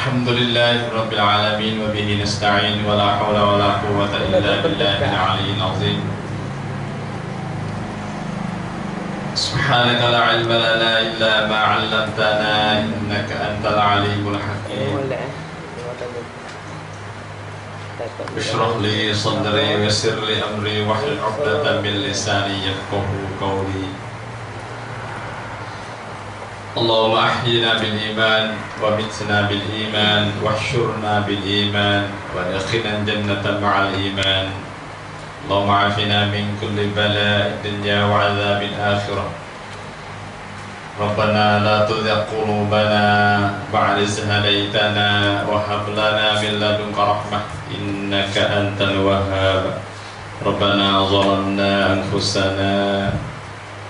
Alhamdulillahi Rabbil Alamin wa bihi nasta'in wa la hawla wa la quwwata illa billahil aliyyil azim. Subhanaka la ilma lana illa ma 'allamtana innaka antal alimul hakim. Ishrah li sadri wa yassir li amri wahlul 'uqdatam min lisani yafqahu qawli. Allahumma ahyina bil iman wa mitna bil iman wahsyurna bil iman wa adkhilna jannata ma'al iman. Allahumma afina min kulli bala'i dunya wa 'adzabil akhirah. Rabbana la tuzigh qulubana ba'da idh hadaytana wa hab lana min ladunka rahmah innaka antal wahhab. Rabbana zalamna anfusana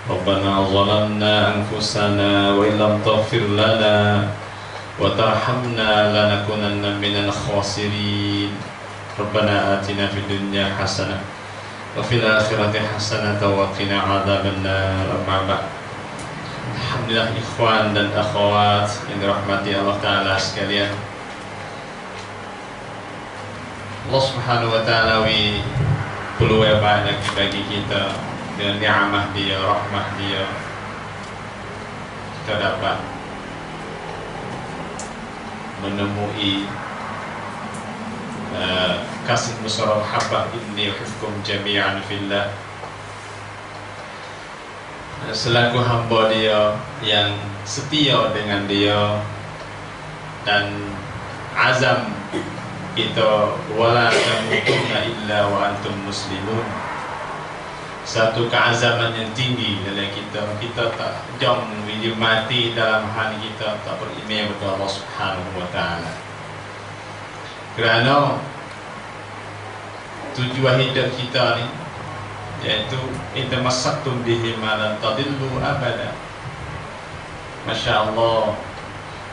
Rabbana zalamna anfusana wa illam taghfir lana wa tarhamna lanakunanna minal khasirin. Rabbana atina fid dunya hasanah wa fil akhirati hasanah wa qina adzabannar. Amma ba'd. Alhamdulillah ikhwan dan akhwat yang dirahmati Allah Ta'ala sekalian, Allah Subhanahu wa Ta'ala perlu banyak bagi kita dengan ni'amah dia, rahmah dia, kita dapat menemui kasih musyawarah mahabbah inni uhibbukum jami'an fillah. Selaku hamba dia yang setia dengan dia dan azam kita wala tamutunna illa wa antum muslimun, satu keazaman yang tinggi dalam kita tak jom mati dalam hati kita tak beriman kepada Allah Subhanahu wa Ta'ala. Kerana tujuan hidup kita ni yaitu intamassaktum bihi ma lan tadillu abada. Masya Allah.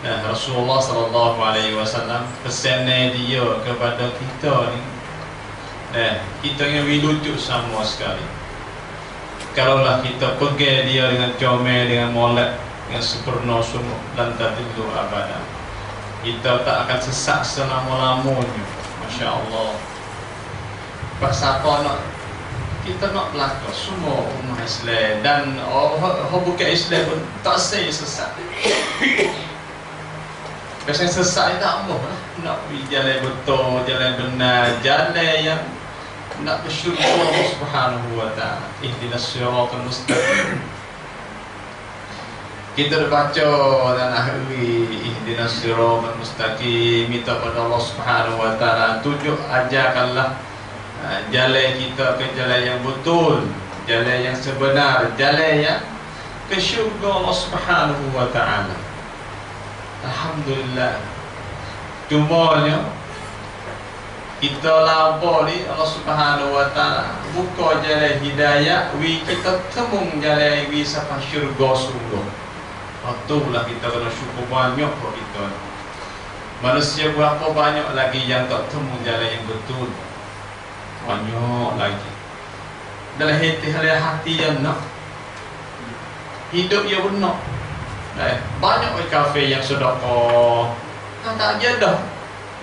Dan Rasulullah sallallahu alaihi wasallam pesannya dia kepada kita ni, kita yang lucu sama sekali. Kalaulah kita pegang dia dengan comel, dengan molek, dengan sempurna sungguh, lan tadillu abada, kita tak akan sesat selama-lamanya. Masya Allah. Pasal apa nak kita nak belakang semua umat Islam dan orang bukan Islam pun tak saya sesat. Biasanya sesat itu tak mahu lah. Nak pergi jalan betul, jalan benar, jalan yang nak bersyukur Allah Subhanahu wa Ta'ala. Ihdinas siratal mustaqim. Kita dah baca dan akhiri ihdinas siratal mustaqim, minta pada Allah Subhanahu wa Ta'ala tunjuk ajarkanlah jalan kita ke jalan yang betul, jalan yang sebenar, jalan yang ke syurga Allah Subhanahu wa Ta'ala. Alhamdulillah. Cumanya kita labor ni Allah Subhanahu wa Ta'ala buka jalan hidayah, kita temung jalan sampai syurga sungguh. Itulah kita kena syukur banyak pada kita. Manusia berapa banyak lagi yang tak temu jalan yang betul. Banyak lagi dalam hati yang nak hidup yang benar. Banyak kafe yang sedekah, tak ada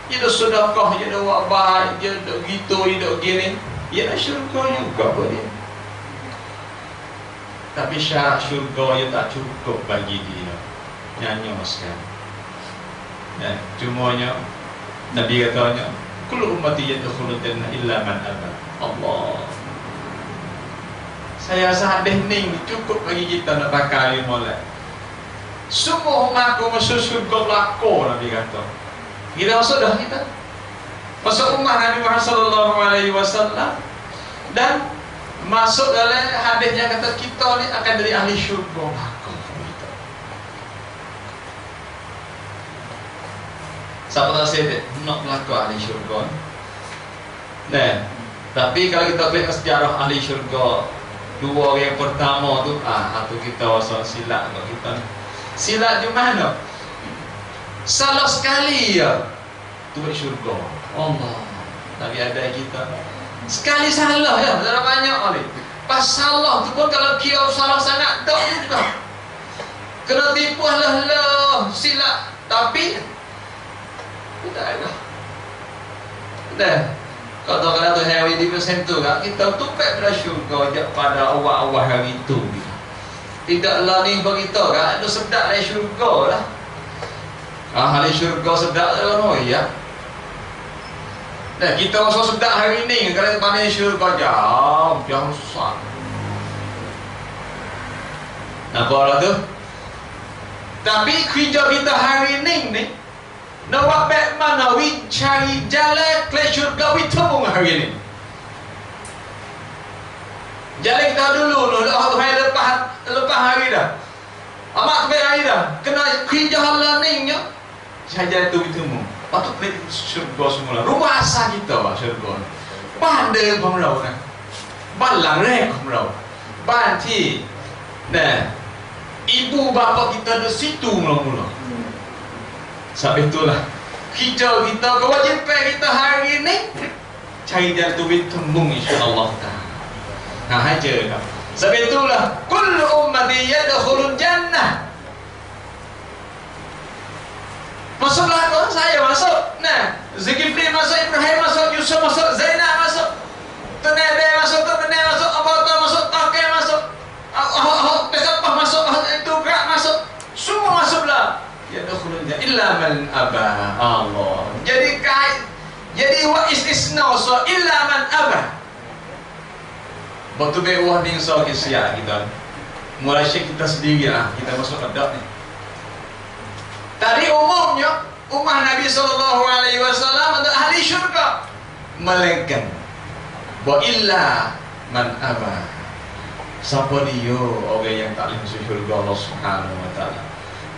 dia dah sedekah, dia dah buat baik, dia dah gitu, dia dah gini, dia dah syurga juga pada dia. Tapi syarat syurga dia tak cukup bagi dia. Nyanyi sekali. Cumanya Nabi katanya kullu ummati yadkhulul jannah illa man aba. Allah. Saya sadih ning cukup bagi kita nak pakai molek. Semua umatku masuk syurga belako, Nabi kata. Kita sudah kita masuk umat Nabi Muhammad sallallahu alaihi wasallam dan masuk dalam hadisnya kata kita ni akan dari ahli syurga belako. Siapa tahu saya nak berlaku ahli syurga. Tapi kalau kita lihat sejarah ahli syurga, dua orang yang pertama tu, atau kita wasal silap kalau kita. Silap di mana? Salah sekali ya, tu syurga. Allah. Tapi ada kita. Sekali salah ya, dalam banyak kali. Pas salah tu pun kalau kira salah sangat tak juga. Kena tipu lah silap. Tapi Dah. Kalau kata tu hari di persen tu kan, kita tumpek pada syurga je pada awal-awal hari itu. Tidaklah ni berita kan, itu sedap dari syurga lah. Hari syurga sedap tu kan, oh iya. Nah, kita rasa sedap hari ni, kalau pandai syurga jauh susah. Nampak lah tu? Tapi kerja kita hari ni nak buat baik mana, we cari jalan ke syurga, we tembung hari ni. Jalan kita dulu, lepas hari dah. Amat baik hari dah. Kena kerja halang ni, saja tu we tembung. Patut kena syurga semula. Rumah asal kita lah syurga. Bandar komrau kan. Balang rek komrau. Ban ti. Nah, ibu bapa kita di situ mula-mula. Sebab itulah kerja kita, kewajipan kita hari ini cari jalan tubik tembung insya-Allah taala. Nah, aja kan. Sebab itulah kullu ummati yadkhulul jannah. Masuklah kau, saya masuk. Nah, Zulkifli masuk, Ibrahim masuk, Yusuf masuk, Zainab masuk, Nabi masuk, Nabi masuk, Abu Bakar masuk, Taqi masuk, Pesapah masuk, itu gerak masuk, semua masuklah. Ya dakhulun illa man abah. Allah. Jadi wa istisna so illa man abah. Waktu bewah ni so kisah kita. Mulai kita sendiri lah, kita masuk adab ni. Tadi umumnya ummah Nabi SAW adalah ahli syurga, melainkan wa illa man abah. Siapa dia orang yang tak boleh masuk syurga Allah Subhanahu wa taala?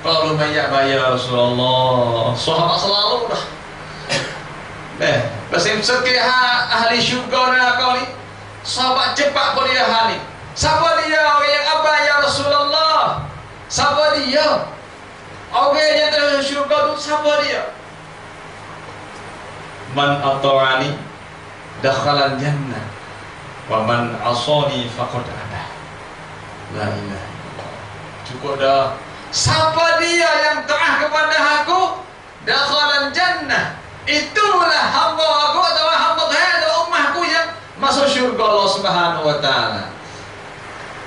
Kalau bayar Rasulullah, sahabat selalu dah. Pasal sekali ahli syurga neraka ni, sahabat cepat pun dia ni. Siapa dia orang yang abah ya Rasulullah? Siapa dia? Orang yang dalam syurga tu siapa dia? Man ata'ani dakhalan jannah wa man asani faqad abah. La ilaha illallah. Cukup dah. Siapa dia yang taat kepada aku, dakhalan jannah, itulah hamba aku atau hamba atau ummahku yang masuk syurga Allah Subhanahu wa taala.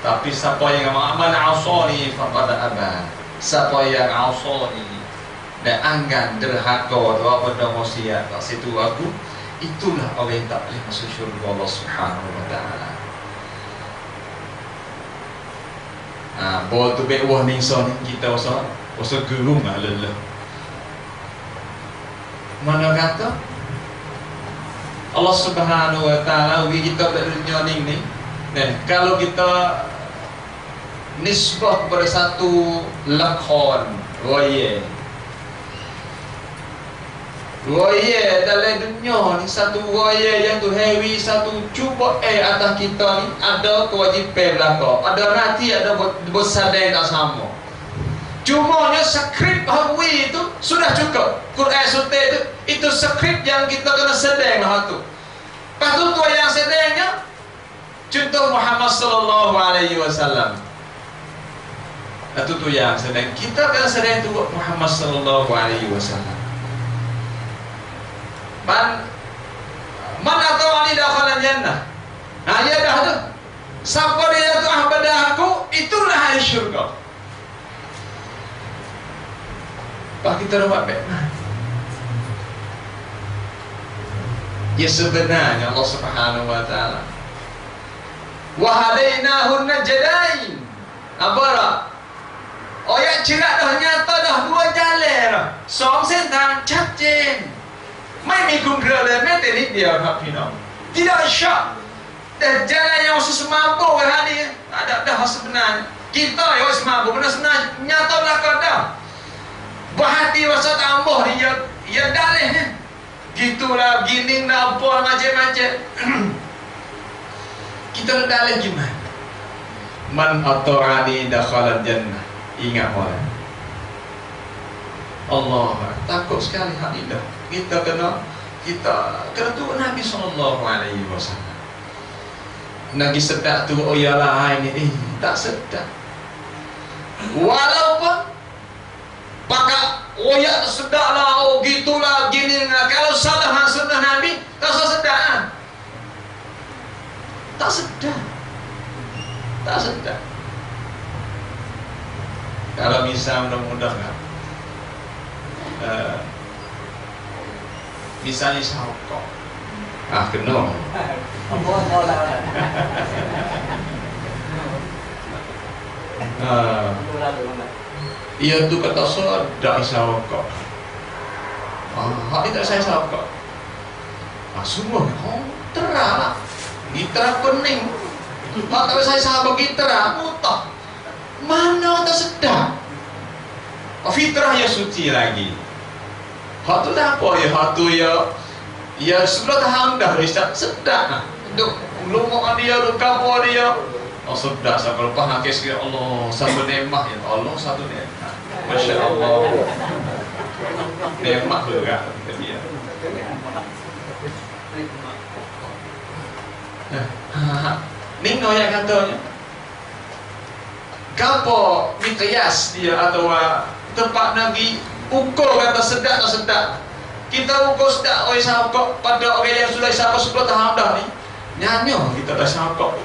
Tapi siapa yang aman asani faqad aba, siapa yang asani dan anggan derhaka atau apa dah maksiat kat situ aku, itulah orang yang tak boleh masuk syurga Allah Subhanahu wa taala. Bawa tu baik wah ni so ni kita usah gerung lah lelah. Mana kata Allah Subhanahu wa taala bagi kita pada dunia ni. Nah, kalau kita nisbah kepada satu lakon Roye dalam dunia ni, satu roye yang tu heavy, satu cuba atas kita ni ada kewajipan belaka, ada nanti ada bersadar tak sama. Cumanya skrip hawi itu sudah cukup. Quran sunnah itu skrip yang kita kena sedang lah tu. Lepas tu yang sedangnya contoh Muhammad sallallahu alaihi wasallam. Itu tu yang sedang kita kena sedang tu Muhammad sallallahu alaihi wasallam. Man atawani dakhalan jannah. Nah, ya dah tu. Siapa dia tu pada aku, itulah ahli syurga. Pak kita dapat baik. Ya sebenarnya Allah Subhanahu wa taala wa hadainahun najdain. Apa? Oh yang cerak dah nyata dah dua jalan dah. Song sentang chachen. ไม่มีคุมเครือเลยแม้แต่นิดเดียวครับพี่น้อง tidak syak. Dan jalan yang semampu hari ni ada sebenarnya. Kita yang semampu benar sebenarnya nyata belakang dah. Berhati rasa tambah dia dalih ni. Gitulah gining dah apa macam-macam. Kita nak dalih gimana? Man ata'ani dakhalan jannah. Ingat orang. Allah takut sekali hak ini. Kita kena tu Nabi sallallahu alaihi wasallam. Nabi sedap tu oh yalah ini tak sedap. Walaupun pakai oyak sedap lah, oh gitulah gini. Kalau salah sunnah Nabi, tak tak sedap. Kalau bisa mudah-mudahan misalnya sahokok kena iya tu kata so dak sahokok hak itu saya sahokok semua terang gitra pening hak tapi saya sahabat gitra mutah mana tak sedap fitrah ya suci lagi hak tu dah apa ya hak tu ya sudah tahan dah sedap duk lumuk dia duk kapur dia sedap sampai lepas nakis ya Allah satu nikmat ya Allah satu nikmat Masya Allah nikmat juga dia Nino yang katanya kapo miqyas dia atau tempat lagi ukur kata sedap atau sedap kita ukur sedap oleh sahabat pada orang yang sudah sahabat 10 tahun dah ni nyanyo kita dah sahabat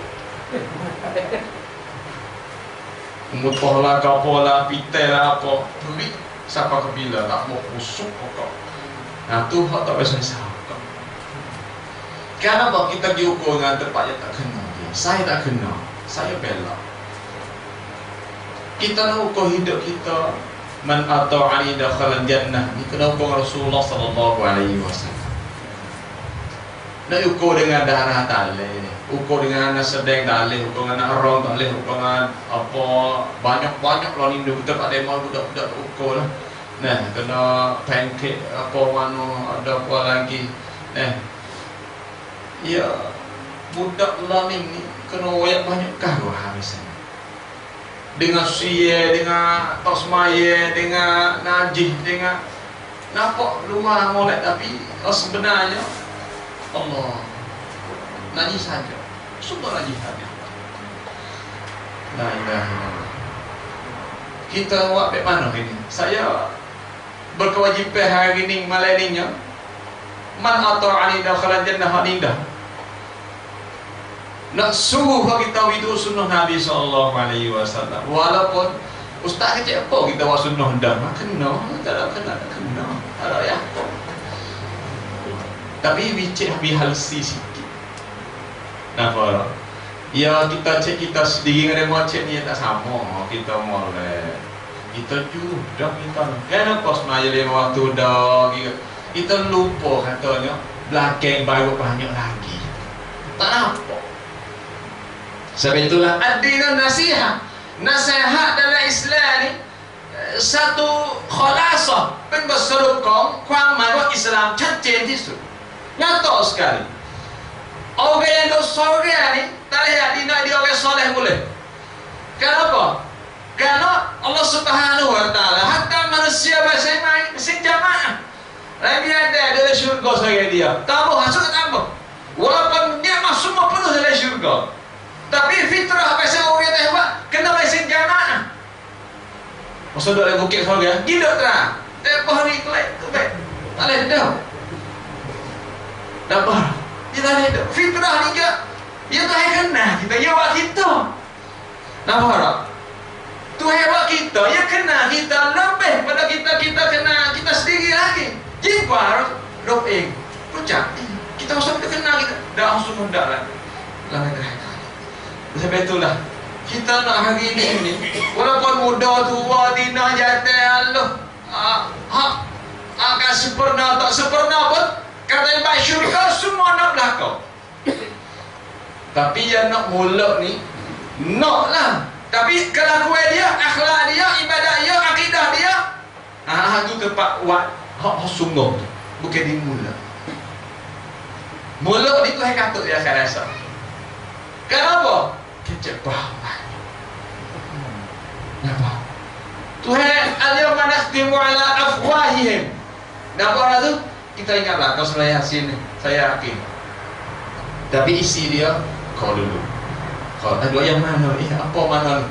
mutohlah kapolah pitailah apa beri siapa kebila tak mau usuk pokok nah tu hak tak biasa sahabat kenapa kita diukur dengan tempat yang tak kenal dia saya tak kenal saya bela kita nak ukur hidup kita man ata'ani dakhala jannah ni kena ukur Rasulullah sallallahu alaihi wasallam nak ukur dengan darah talih ukur dengan anak sedang talih ukur dengan anak orang talih ukur dengan apa banyak-banyak lah ni kita tak demo budak-budak ukur lah nah kena pancake apa mana ada apa lagi ya budak lah ni kena wayak banyak kahwah habisnya dengan suye, dengan tosmaye, dengan najih, dengan nampak rumah molek tapi sebenarnya Allah najih saja, semua najih saja. La ilaha illallah. Kita buat bagaimana ini? Saya berkewajipan hari ini malam ini man ata'ani dakhala jannah indah. Nak suruh kita itu sunnah Nabi sallallahu alaihi wasallam. Walaupun ustaz kecil apa kita buat sunnah dah, kena, tak ada kena. Ada ya. Tapi bicik bihalsi sikit. Napa? Ya kita cek kita sendiri dengan dia cek ni tak sama. Kita molek. Kita juga kita. Kenapa sebenarnya lima waktu dah kita lupa katanya belakang baru banyak lagi. Tak apa. Sebab itulah ad-dinun nasihat. Nasihat dalam Islam ni satu khalasah pengeserukanความIslam ชัดเจนที่สุด nyata sekali. Orang yang dosa ni tak lihat dia orang soleh boleh. Kenapa? Karena Allah Subhanahu wa taala hatta manusia bersama sejamaah. Lagi ada dalam syurga saya dia. Tambah masuk tambah. Walaupun nikmat semua penuh dalam syurga. Tapi fitrah apa saya orang tak buat kena bersih jamaah. Maksud dak bukit sorga, hidup terang. Depa hari kelak tu baik. Tak boleh dah. Dapat. Dia tak ada fitrah ni ke? Dia tak kena kita ya buat kita. Nampak tak? Tuhan buat kita, ya kena kita lebih pada kita kena kita sendiri lagi. Jika doping, pucat. Kita usah kena kita. Dah langsung hendak lah. Lama-lama. Sebab itulah kita nak hari ini walaupun muda tua dina jatuh Allah akan sempurna tak sempurna pun kata yang baik syurga semua nak belakang. Tapi yang nak mulak ni nak lah. Tapi kelakuan dia, akhlak dia, ibadat dia, akidah dia itu tempat buat hak sungguh tu bukan di mulak. Mulak ni tu yang katut dia akan rasa. Kenapa? Kecek banget. Kenapa? Tuhan al-yawma nakhtimu ala afwahihim. Nampak tu? Kita ingatlah kau surah Yasin ni. Saya yakin. Tapi isi dia kau dulu. Kau ada yang mana? Apa mana?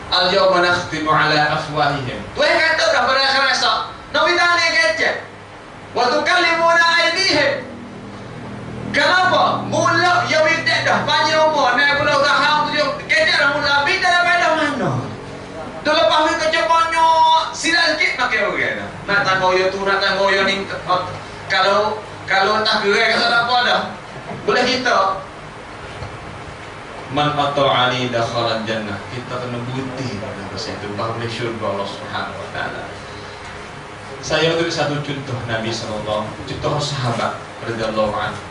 Al-yawma nakhtimu ala afwahihim. Tuhan kata dah pada kerasa. Nabi tanya kecek. Wa tukallimuna aydihim. Kenapa? Mula ya widak dah panjang umur 60 tahun tu kecek dah mula Nak tangoyo tu, nak tangoyo ni. Kalau tak gerai kata apa dah. Boleh kita. Man ata'ani dakhala jannah. Kita kena bukti pada masa itu bahawa boleh syurga Allah Subhanahu wa taala. Saya beri satu contoh Nabi sallallahu alaihi wasallam, contoh sahabat radhiyallahu anhu.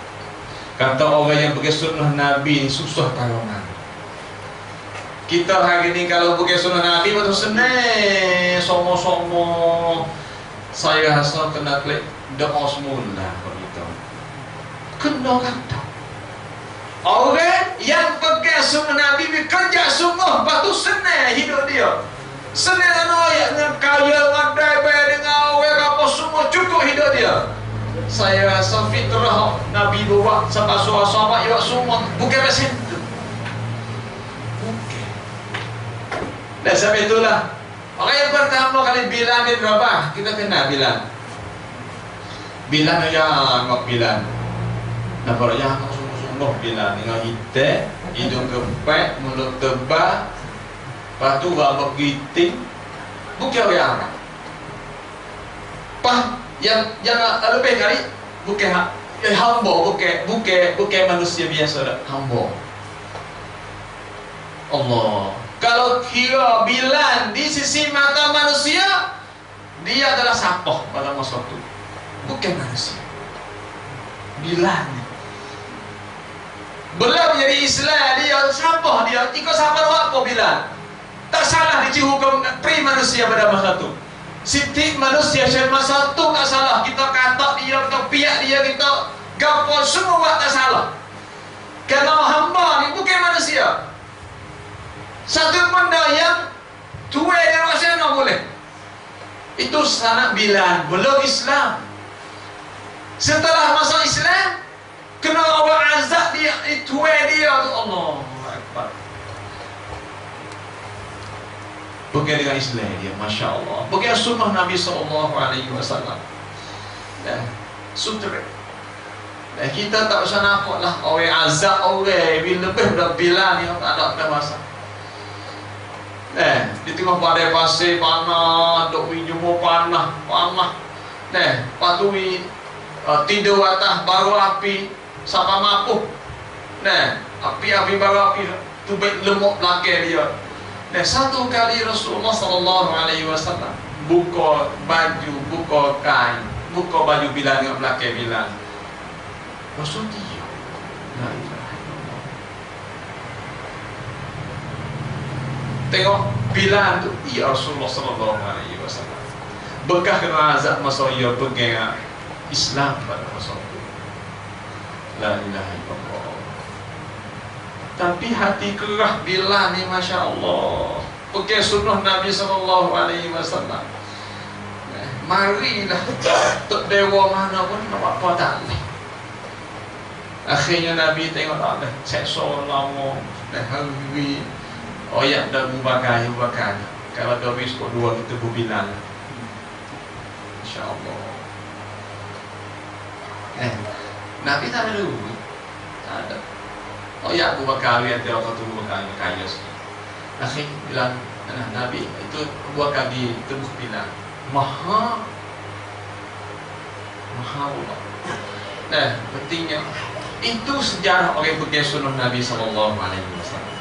Kata orang yang pakai sunnah Nabi ni susah tolongan. Kita hari ni kalau pakai sunnah Nabi betul senang, somo-somo. Saya rasa kena klik doa semula begitu. Kena kata. Orang yang pakai sunnah Nabi bekerja sungguh, batu senang hidup dia. Senang ayat dengan kaya, dengan daya, dengan awal apa semua cukup hidup dia. Saya rasa fitrah Nabi buat sampai sahabat yang semua bukan macam itu. Bukan. Dan sampai itulah orang yang pertama kali Bilal bin Rabah, kita kenal Bilal. Bilal yang ngok Bilal. Nampak yang sungguh Bilal dengan hitam, hidung kempet, mulut tebal. Lepas tu rambut giting. Bukan orang Arab. Yang lebih kali bukan hamba, bukan manusia biasa dah. Hamba. Allah. Kalau kira Bilal di sisi mata manusia, dia adalah sampah pada masa itu. Bukan manusia. Bilal ni. Belum jadi Islam dia sampah dia. Ikut sampah apa Bilal? Tak salah dihukum pri manusia pada masa itu. Siti manusia pada masa itu tak salah. Kita kata dia, kita piak dia, kita gapo semua buat tak salah. Kalau hamba ni bukan manusia. Satu benda yang tua dan rasanya boleh. Itu sanak Bilal belum Islam. Setelah masuk Islam, kena Allah azab dia, tua dia tu Allah Akbar. Bukan dengan Islam dia, Masya Allah. Bukan sunnah Nabi SAW. Dan sutra. Dan kita tak usah nampak lah orang azab orang bila lebih dah Bilal ni tak ada masa. Di tengah badai pasir panah, dok jumpa panah. Lepas tu tidur atas baru api sampai mampu. Api baru api tu lemuk belakang dia. Satu kali Rasulullah sallallahu alaihi wasallam buka baju, buka kain, buka baju Bilal dengan belakang Bilal. Rasul dia. La ilaha illallah. Tengok Bilal tu, ya Rasulullah sallallahu alaihi wasallam. Bekas kena azab masa ia pegang Islam pada masa itu. La ilaha illallah. Tapi hati kerah Bilal ni Masya Allah. Pakai sunnah Nabi SAW. Marilah tok dewa mana pun nak apa tak boleh. Akhirnya Nabi tengok tak boleh. Seksa lama. Hari oyak dah mubakai. Kalau dah habis kok dua kita berbilang. Masya Allah. Nabi tak ada dulu. Tak ada. Oh ya, Abu Bakar yang dia waktu Abu Bakar kaya sikit. Akhirnya bilang, Nabi itu Abu Bakar di tubuh bilang, Maha Allah. Pentingnya itu sejarah orang pakai sunnah Nabi sallallahu alaihi wasallam.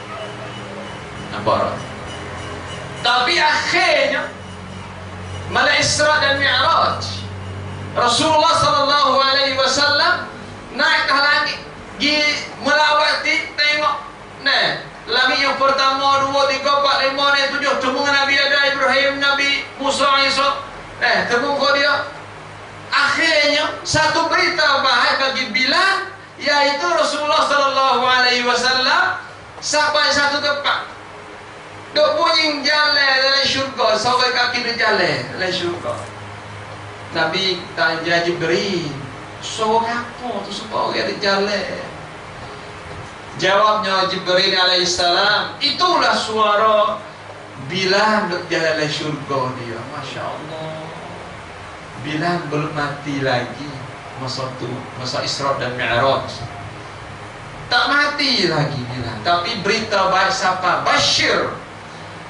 Nampak? Tapi akhirnya malam Isra dan Mi'raj, Rasulullah sallallahu alaihi wasallam naik ke langit. Melawati tengok langit yang pertama, 2, 3, 4, 5, 7 temu Nabi ada Ibrahim, Nabi Musa, Isa. Temu dia. Akhirnya satu berita baik bagi Bilal, yaitu Rasulullah sallallahu alaihi wasallam sampai satu tempat. Dok bunyi jalan dalam syurga, sampai kaki dia jalan dalam syurga. Nabi tanya Jibril, suara apa tu supaya orang ada jalan? Jawabnya Jibril alaihissalam, itulah suara Bilal duk jalan ke syurga dia. Masya Allah. Bilal belum mati lagi masa tu, masa Isra dan Mi'raj. Tak mati lagi Bilal. Tapi berita baik siapa? Bashir.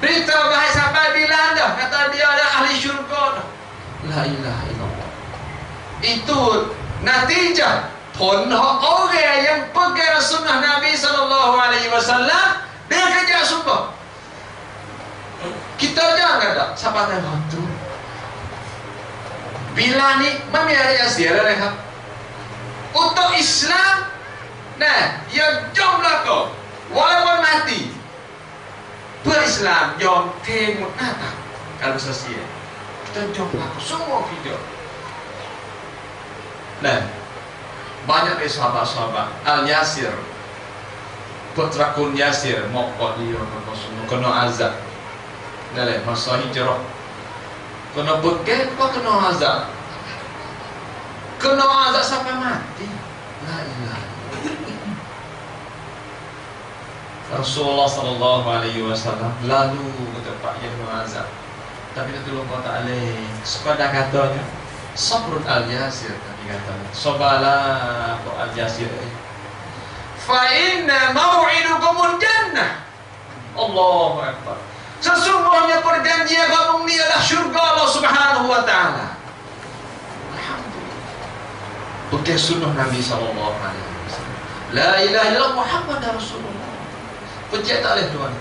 Berita baik siapa Bilal dah. Kata dia ada ahli syurga dah. La ilaha illallah. Itu natijah pun orang yang pegang sunnah Nabi SAW dengan kerja sungguh. Kita jangan tak siapa tahu tu. Bila ni mami ada Yasir kan? Untuk Islam, nah, yang jom lah kau, walaupun mati, per Islam jom tengok nata kalau sosial. Kita jom lah kau semua kita. Nah, banyak dari sahabat-sahabat Al-Yasir, putra kun Yasir, mokok dia kena azab. Dalam masa hijrah kena begal apa kena azab? Kena azab sampai mati. La ilaha illallah. Rasulullah SAW lalu ke tempat yang kena azab. Tapi itu lupa tak boleh. Sekadar katanya sabrun al-yasir. Tapi katanya sabalah al-yasir. Fa inna maw'idukumul jannah. Allahu Akbar. Sesungguhnya perjanjian kamu ini adalah syurga Allah Subhanahu wa ta'ala. Alhamdulillah. Pakai sunnah Nabi SAW. La ilaha illallah Muhammad Rasulullah. Pencet tak boleh tuan.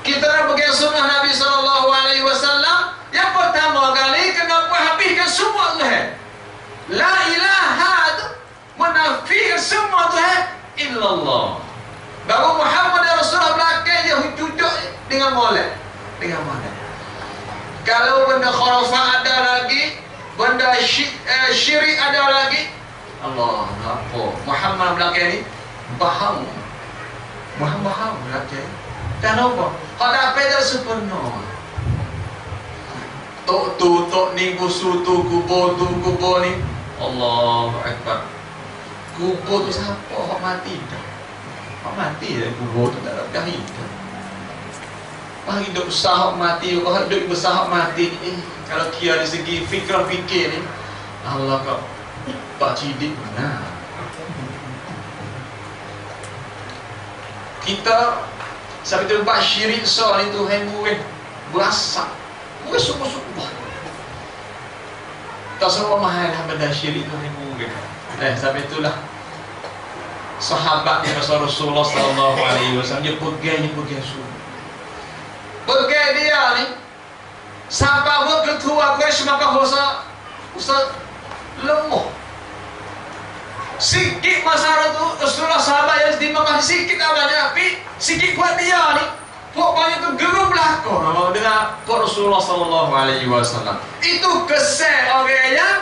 Kita nak pakai sunnah Nabi SAW. Yang pertama kali kena habiskan semua Tuhan. La ilaha itu menafikan semua Tuhan illallah. Baru Muhammad Rasulullah belakang dia cucuk dengan molek. Dengan molek. Kalau benda khurafat ada lagi, benda syirik ada lagi, Allah apa? Muhammad belakang ni faham. Muhammad faham belakang. Kenapa? Kalau apa dah sempurna. Tok ni busu tu kubur ni. Allahu Akbar. Kubur tu siapa? Hak mati dah. Mati dah kubur tu tak ada hidup. Hidup besar mati, hidup besar mati. Kalau kira dari segi fikir ni, Allah kau tak cidik benar. Kita sampai tempat syirik soal itu hembuin berasap, bukan sungguh-sungguh. Tak semua mahal benda syirik itu hembuin. Sampai itulah. Sahabat Rasulullah SAW dia pegang semua. Pegang dia ni sampai buat ketua Quraisy maka usah lemah. Sikit masalah tu Rasulullah sahabat yang di Makkah sikit awalnya, tapi sikit buat dia ni pokoknya tu gerung belakang dengan Rasulullah SAW. Itu kesan orang yang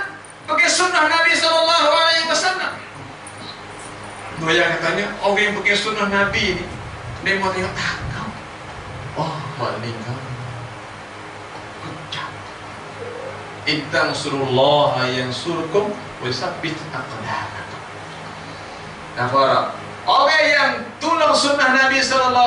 pakai sunnah Nabi SAW. Yang katanya orang yang pakai sunnah Nabi ni, dia mau tengok takau. Oh, paling kau kucap. Intang surullah yang surkum wisabit aqdamakum. Nampak? Orang yang tolong sunnah Nabi SAW,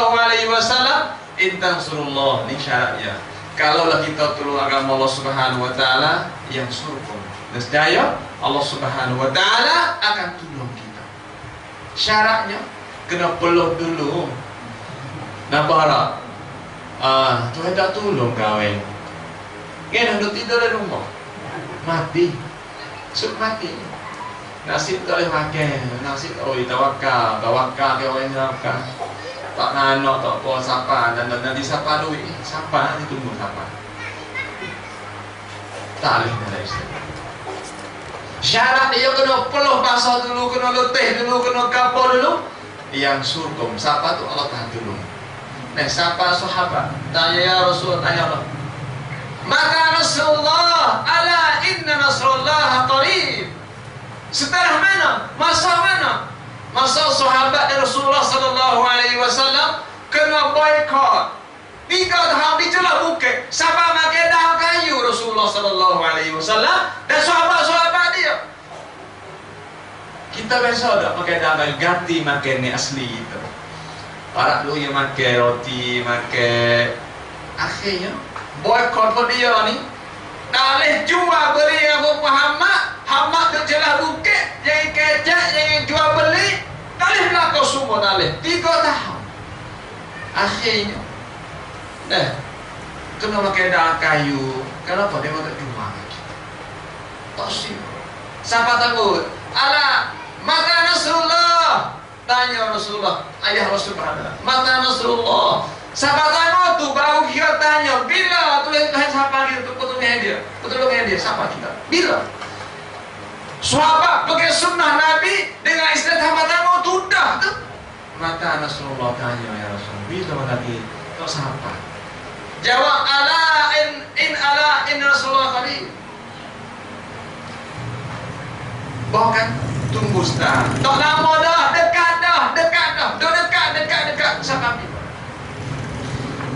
intang surullah ni syaratnya. Kalaulah kita tolong agama Allah Subhanahu wa taala yang surkum, nescaya Allah Subhanahu wa taala akan tolong kita. Syaratnya kena peluk dulu. Nampak? Tuhan tak tolong kawan. Kan duduk tidur di rumah, mati, mati. Nasib tak boleh makan. Nasib tawakal ke orang yang tawakal. Tak nak tak apa siapa dan nanti siapa duit, siapa ditunggu siapa. Tak boleh ada istilah. Syarat dia kena peluh basah dulu, kena letih dulu, kena kapal dulu. Yang surkum, siapa tu Allah tahan dulu. Nah, siapa sahabat? Tanya ya Rasul, tanya Allah. Maka Rasulullah, ala inna Nasrullah qarib. Setelah mana? Masa mana? Masa sahabat dan Rasulullah SAW kena boykot. 3 tahun dicelah bukit. Sampai makan daun kayu Rasulullah SAW dan sahabat-sahabat dia. Kita biasa tak makan daun kayu, ganti makan ni asli itu. Para dulu yang makan roti, makan. Akhirnya boykot pun dia ni. Tak boleh jual beli Abu Muhammad. Muhammad tu celah bukit, yang kecek, yang jual beli. Tak boleh berlaku semua, tak boleh. 3 tahun. Akhirnya kena pakai daun kayu, Kenapa dia tak cuma kita? Tak sih. Siapa takut? Ala mata Rasulullah. Tanya Rasulullah, ayah Rasul berada. Mata Rasulullah. Siapa tanya tu baru kita tanya bila Tuhan siapa kita petulnya dia, petulnya dia siapa kita? Bila? Sahabat pakai sunnah Nabi dengan istilah siapa tanya tu dah tu. Mata Rasulullah tanya ya Rasul, bila Nabi tak siapa? Jawab ala in Rasulullah kali. Bahkan tunggu setahun. Tak lama dah, dekat dah. Dekat sampai ni.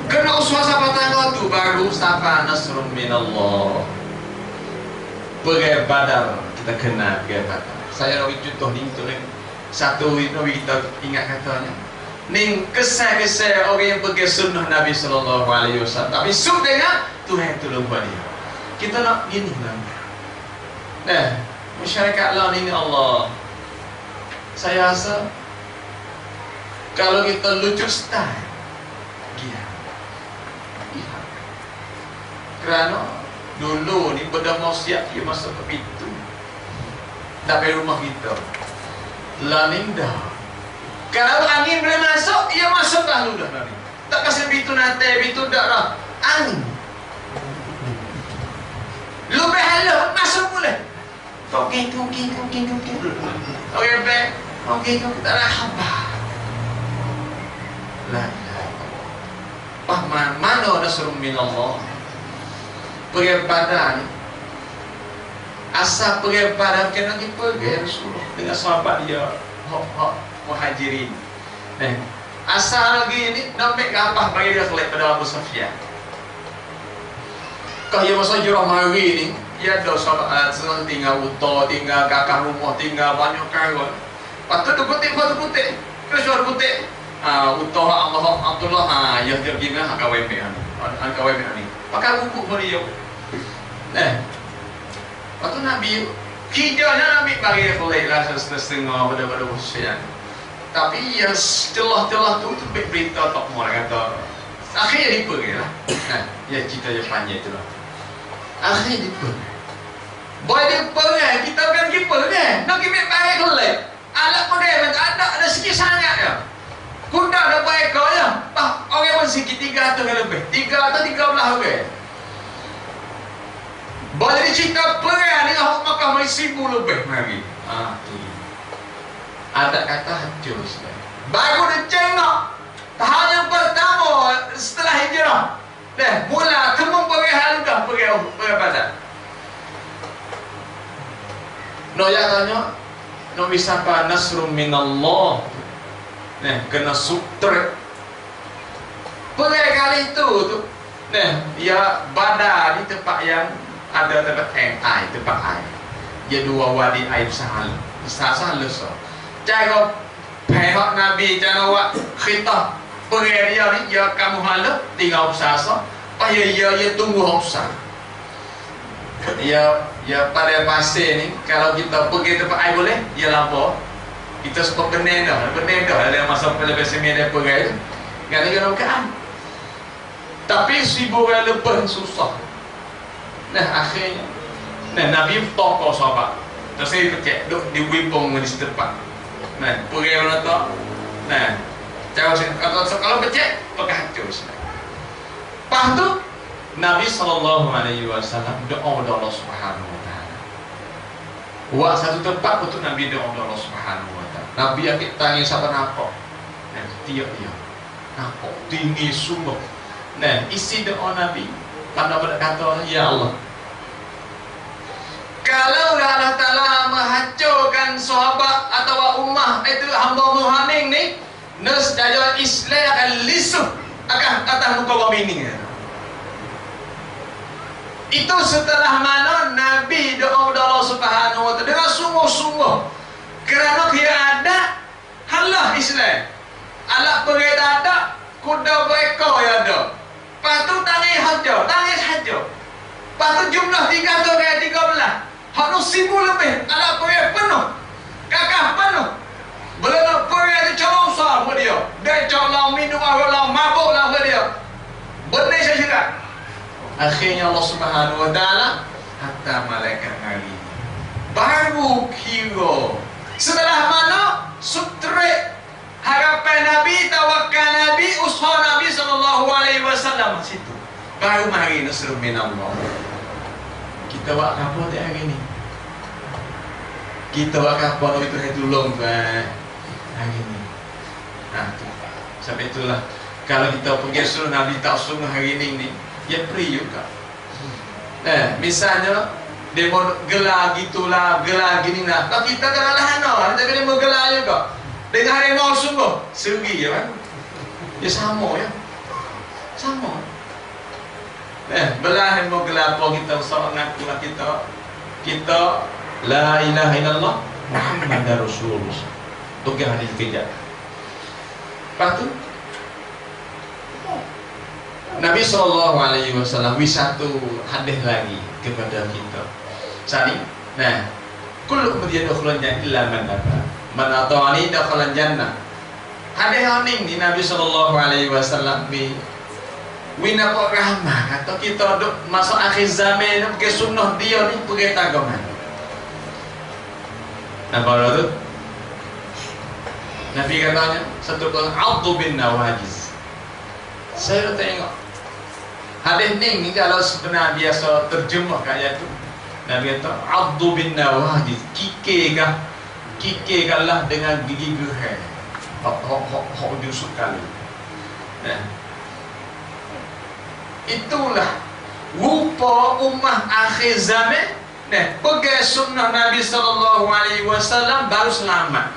Kena usaha sampai tanggal tu baru sampai nasrun minallah. Pergi Badar kita kena pergi Badar. Saya nak contoh ni tu satu Nabi kita ingat katanya. Ning kesal-kesal orang yang pergi sunnah Nabi sallallahu alaihi wasallam. Tapi sub dengan Tuhan tolong dia. Kita nak gini lah. Masyarakat lain ini Allah. Saya rasa kalau kita lucu style dia. Kerana dulu ni benda maksiat dia masuk ke pintu. Tapi rumah kita lain dah. Kalau angin boleh masuk, ia masuk lalu dah nanti. Tak kasih pintu nanti, pintu dak dah. Angin. Lebih halus masuk boleh. Okey, baik. Okey, tak ada apa. La ilaha illallah. Mana nasrun minallah? Pergi Badar ni. Asal pergi Badar kena pergi Rasulullah dengan sahabat dia muhajirin. Asal lagi ni nak ambil apa bagi dia kelak pada Abu Sufyan. Kau yang masa hijrah mari ni, dia ada sahabat senang tinggal utah, tinggal kakak rumah, tinggal banyak kawan. Patut tu putih. Terus suara putih. Utah Abdullah, ya dia gimana hak kawin ni. Pakai buku beliau. Waktu Nabi hijrahnya Nabi bagi kelak lah setengah pada Sufyan. Tapi ya celah-celah tu berita tak mau kata. Akhirnya dia pergi lah. Ya cerita yang panjang tu lah. Akhirnya dia pergi. Boleh dia pergi, kita kan pergi pergi. Nak pergi pakai kelak. Alat pergi, ada sikit sangat ya. Kuda ada pakai kau ya. Orang pun sikit 300 lebih. 3 atau 13 lebih. Boleh dicerita pergi dengan Makkah 1000 lebih lagi. Ada kata hancur. Baru dia tengok tahun yang pertama setelah hijrah. Mula kemung pergi halu dah pergi Badar. Noya tanya, no bisa apa nasrun minallah. Kena sutra. Pergi kali itu tu. Ya Badar di tempat yang ada tempat air, tempat air. Dia dua wadi air sahal. Sahal so. Cara pihak Nabi jangan buat khitah pergi dia ni, ya kamu halau tinggal usaha payah ya tunggu usaha. Ya pada pasir ni kalau kita pergi tempat air boleh, ya lampau kita suka benar dah dalam masa lebih sembilan dia pergi tu kadang-kadang kan. Tapi 1000 orang lebih susah. Akhirnya Nabi tokoh sahabat terus saya percaya duduk di wimpung di setempat. Pergi mana tak? Kalau becek, pakai hancur. Lepas tu, Nabi SAW doa kepada Allah Subhanahu Wa Taala. Buat satu tempat untuk Nabi doa kepada Allah Subhanahu Wa Taala. Nabi ambil tangan siapa nampak? Tiap dia nampak tinggi sungguh. Isi doa Nabi pada kata ya Allah. Kalau Allah Ta'ala menghancurkan sahabat atau ummah itu hamba Muhammad ni, nescaya Islam akan lisuh akan atas muka bumi ini. Itu setelah mana Nabi doa kepada Allah Subhanahu Wa Taala dengan sungguh-sungguh. Kerana dia ada halah Islam. Alat pergi tak ada, kuda berekor yang ada. Lepas tu tangis haja. Lepas tu jumlah 13. Hak nu 1000 lebih, alat pergi penuh. Kakak penuh. Belum pergi tu cara usaha buat dia. Dia cara minum lah, mabuk lah buat dia. Benar saya cakap. Akhirnya Allah Subhanahu wa taala hatta malaikat hari baru hero. Setelah mana sutre harapan Nabi, tawakal Nabi, usaha Nabi sallallahu alaihi wasallam situ. Baru mari nasrul minallah. Kita buat apa dia hari ni? Kita buat apa itu hai tolong hari ni. Nah, tu. Sampai itulah kalau kita pergi suruh Nabi tak suruh hari ni ya free juga. Misalnya dia mau gelar gitulah, gelar gini lah. Kalau kita kan lah kita kena bergelar juga. Dengan hari mau sungguh segi ya kan? Ya sama ya. Sama. Belah mau gelar apa kita usah ngaku lah kita la ilaha illallah Muhammadar Rasulullah. Pegang hadis kejap. Lepas tu Nabi SAW wisatu hadis lagi kepada kita. Sani, nah, kullu kemudian dakhalan jannah illa man aba. Man ata'ani dakhalan jannah. Hadis ni Nabi SAW ni wina kok rahmah atau kita duk masuk akhir zaman pakai sunnah dia ni pakai tagaman. Nah, kalau tu Nabi katanya satu kali Abdu bin Nawajiz. Saya tengok hadis ni kalau sebenarnya biasa terjemah kayak tu Nabi kata Abdu bin Nawajiz kike lah dengan gigi gerhai hok jusuk kali. Nah, itulah rupa ummah akhir zaman. Nah, pegang sunnah Nabi SAW baru selamat.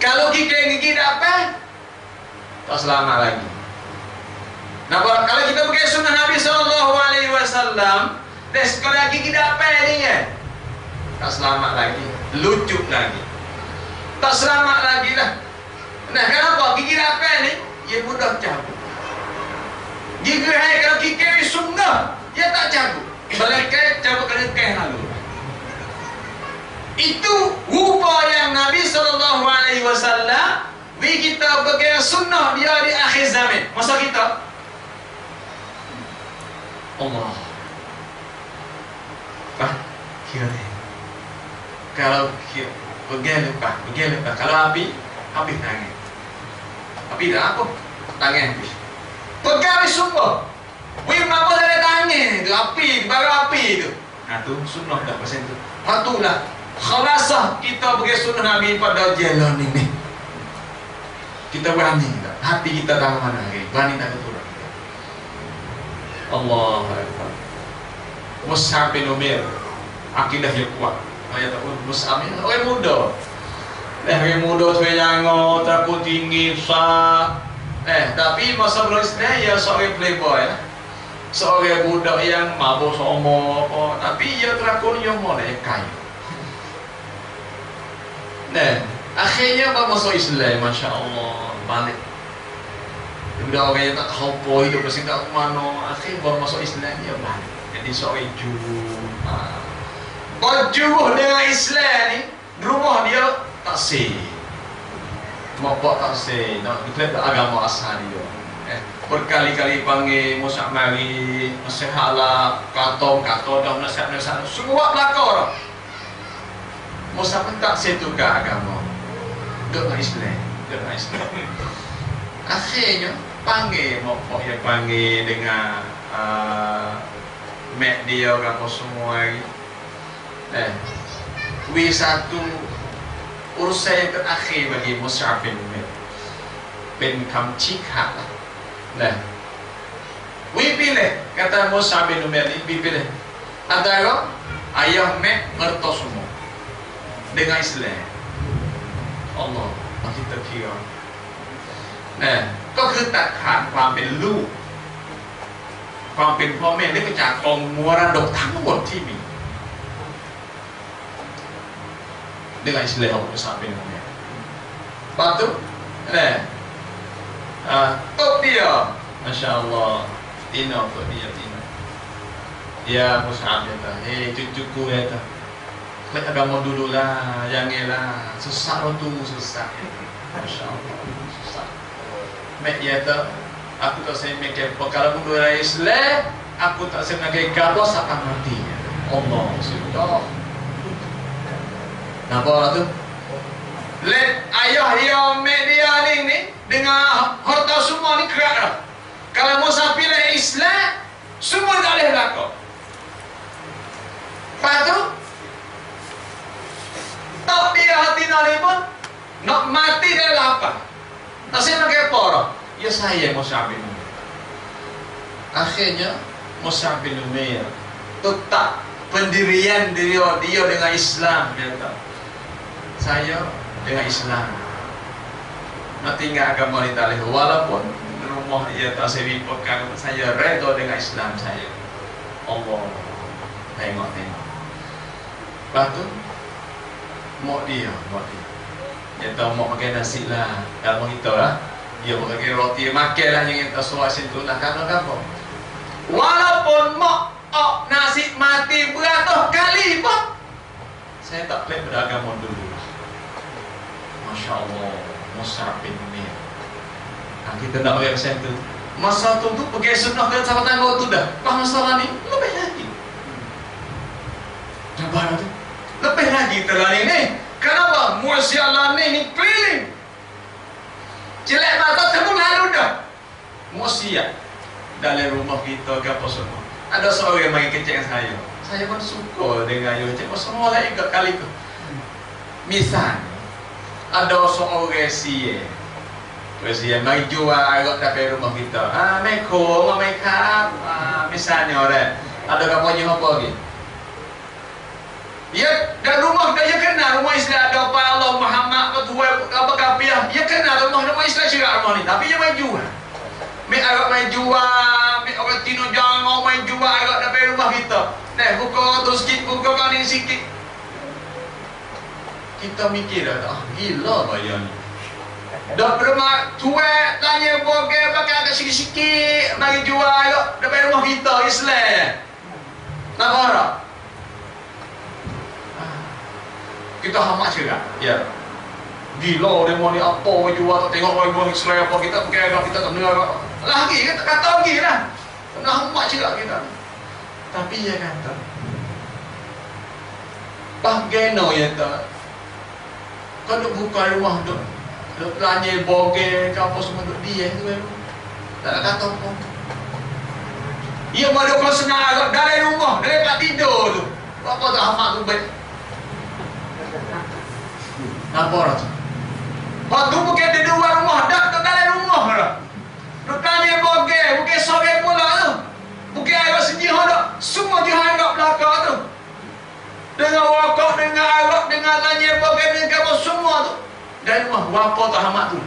Kalau gigi dapat tak selamat lagi. Nah, kalau kita pakai sunnah Nabi SAW, kalau gigi dapat ni kan, tak selamat lagi, lucu lagi, tak selamat lagi lah. Nah, kenapa gigi dapat ni? Ia mudah cabut. Gigi kalau gigi sunnah, ia tak cabut. Balikai cabut kena lalu. Itu rupa yang Nabi SAW kita pakai sunnah dia di akhir zaman. Masa kita Allah kira ni. Kalau pergi lupa. Kalau api tangan. Api dah apa? Tangan habis. Pegang sungguh. Wih, apa dari tangan tu? Api, baru api tu. Nah tu sunnah dah pasal tu. Patulah. Khalasah kita pakai sunnah Nabi pada jalan ini. Kita berani tak? Hati kita tahu mana lagi. Berani tak betul kita. Allahu Akbar. Mus'ab bin Umair akidah yang kuat. Ayat Mus'ab ni orang muda. Orang muda tu yang takut tinggi besar. Tapi masa belum Islam ya seorang playboy lah. Seorang budak yang mabuk semua apa. Tapi ia terakun yang mana yang kaya. Nah, akhirnya apa masuk Islam, Masya Allah, balik. Udah orang yang tak khaupah hidup bersih tak mana, akhirnya baru masuk Islam, ya balik. Jadi seorang juruh. Kalau juruh dengan Islam ni, rumah dia tak sih. Bapak tak sih, nak declare agama asal dia. Berkali-kali panggil Mus'ab mari, nasihatlah, kata dah nasihat, semua pelakor. Mus'ab pun tak setukar agama. Dengan Islam. Akhirnya panggil bapak dia panggil dengan mek dia apa semua lagi. Satu urusan yang terakhir bagi Mus'ab bin Umair. Ben kamcikha lah. Nah, pilih kata Mus'ab bin Umair ni pilih antara ayah mek mertua semua dengan Islam. Allah kita kira. Nah, ก็คือตัดขาดความเป็นลูกความเป็นพ่อแม่ได้ไปจากกองมรดกทั้งหมดที่มี dengan istilah Allah sampai namanya. Patu, top dia, Masya Allah, Tino top dia Tino. Ya Mus'ab ya, cucuku ya, klik agama dulu lah, jangan lah, susah lo tu susah, Masya Allah, susah. Mek ya tu, aku tak saya mikir, kalau mundur Islam, Aku tak sengaja gaduh sampai mati. Allah sudah. Napa orang tu? Let ayah dia media ni dengan harta semua ni kerak dah. Kalau Musa pilih Islam, semua tak boleh berlaku. Lepas tu, tak dia hati nari pun, nak mati dia lapar. Nasib nak apa orang? Ya saya Musa bin Umair. Akhirnya, Musa bin Umair tetap pendirian dia dengan Islam. Dia kata, saya dengan Islam nak tinggal agama ni tak boleh. Walaupun rumah ia tak seripakan, saya redha dengan Islam saya. Allah tengok. Lepas tu mak dia dia tahu mak makan nasi lah. Kalau kita lah, dia makan roti makan lah yang kita suruh situ lah. Karena apa? Walaupun mak nasi mati beratus kali pun, saya tak boleh beragama dulu. Masya Allah, Musa bin Umair. Kita nak pakai macam tu. Masa tu pakai sunnah ke sahabat tangga tu dah. Pas masalah ni lebih lagi. Nampak tu? Lebih lagi terlalu ni. Kenapa? Musyallah ni keliling. Jelek mata temu lalu dah. Musya dalam rumah kita ke apa semua. Ada seorang yang main kecil dengan saya. Saya pun suka dengan dia kecil. Semua lagi kali tu. Misalnya ada seorang Sia mai jual agak dari rumah kita. Meko, makeup. Misalnya orang ada kampanye apa lagi? Ya, dan rumah dia kenal rumah Islam ada apa Allah Muhammad ketua apa kapiah. Dia kenal rumah Islam juga rumah ni. Tapi dia mai jual. Agak mai jual, orang tino jangan mai jual agak dari rumah kita. Buka tu sikit, buka kali sikit. Kita mikir dah, gila bayar ni. Dah rumah tua tanya bogel pakai agak sikit-sikit bagi jual depan rumah kita Islam. Nak marah? Kita hamak juga. Ya. Gila dia mau ni apa mau jual tak tengok orang Islam apa kita pakai agak kita tak dengar. Lagi kita kata lagi lah. Nak hamak juga kita. Tapi dia kata bagaimana ya tak? Kalau buka rumah tu, duk tanya bogel ke apa semua duk dia tu baru. Tak nak kata apa. Ia baru kau senang agak dari rumah, dari tempat tidur tu. Apa tak hamak tu baik. Apa orang tu? Waktu bukan di luar rumah, dah ke dalam rumah lah. Duk tanya bogel, bukan sore pula tu. Bukan agak sejihah tak. Semua jihah agak belakang tu. Dengan wakaf, dengan arak, dengan tanya bogel, dengan kamu semua tu. Dari rumah, wapa tak hamak tu.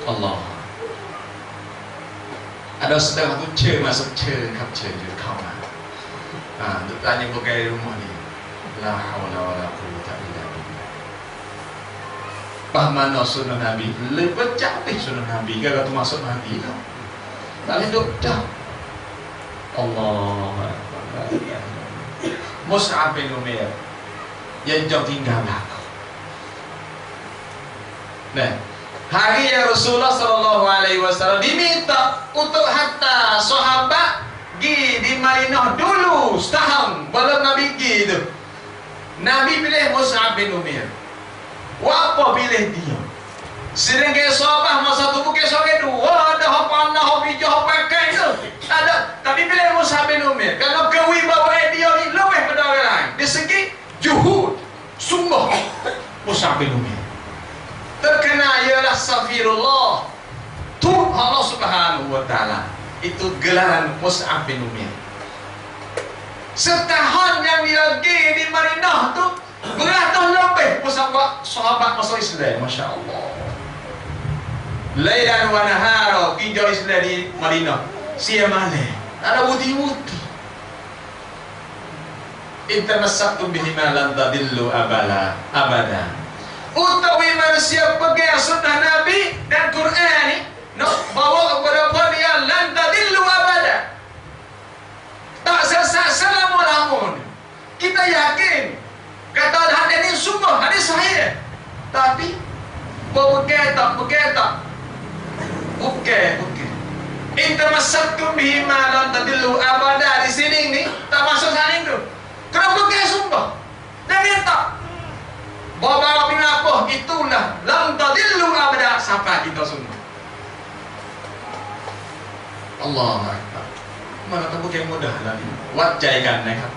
Allah. Ada setengah tu masuk kap je kau lah. Duk tanya bogel rumah ni. La hawla wa la quwwata illa billah. Pahmana sunnah Nabi, lebih capek sunnah Nabi. Kalau tu masuk Nabi tu. Tak boleh duk dah. Allah Mus'ab bin Umair yang jauh tinggal belakang. Nah, hari yang Rasulullah SAW diminta untuk hatta sahabat pergi di Madinah dulu setahun belum Nabi pergi itu. Nabi pilih Mus'ab bin Umair. Apa pilih dia? Sedangkan sahabat masa tu bukan seorang dua, ada apa anak, apa hijau, apa pakai tu. Ada, tapi pilih Mus'ab bin Umair. Kerana kewibawaan dia ni lebih pada orang lain. Dari segi juhud, sungguh Mus'ab bin Umair. Terkenal ialah Safirullah. Tuhan Allah Subhanahu wa Ta'ala. Itu gelaran Mus'ab bin Umair. Setahun yang dia pergi di Madinah tu, beratus lebih sahabat masuk Islam. Masya Allah. Lailan wa nahara hijau Islam di Madinah. Siang malam ada wuti-wuti. Intamassaktum bihima lan tadillu abada. Utawi manusia pegang sunnah Nabi dan Quran ni nak bawa kepada dia lan tadillu abada. Tak sesat selama-lamanya. Kita yakin kata hadis ini sungguh hadis sahih. Tapi bukan. In tamassaktum bihi ma lan tadillu abada. Di sini nih tak masuk saling tu. Kenapa kau sumpah? Dan tak. Bawa binapa itulah lan tadillu abada sampai kita semua. Allah Akbar. Mana tahu bukan mudah lagi. Wajaikan kan.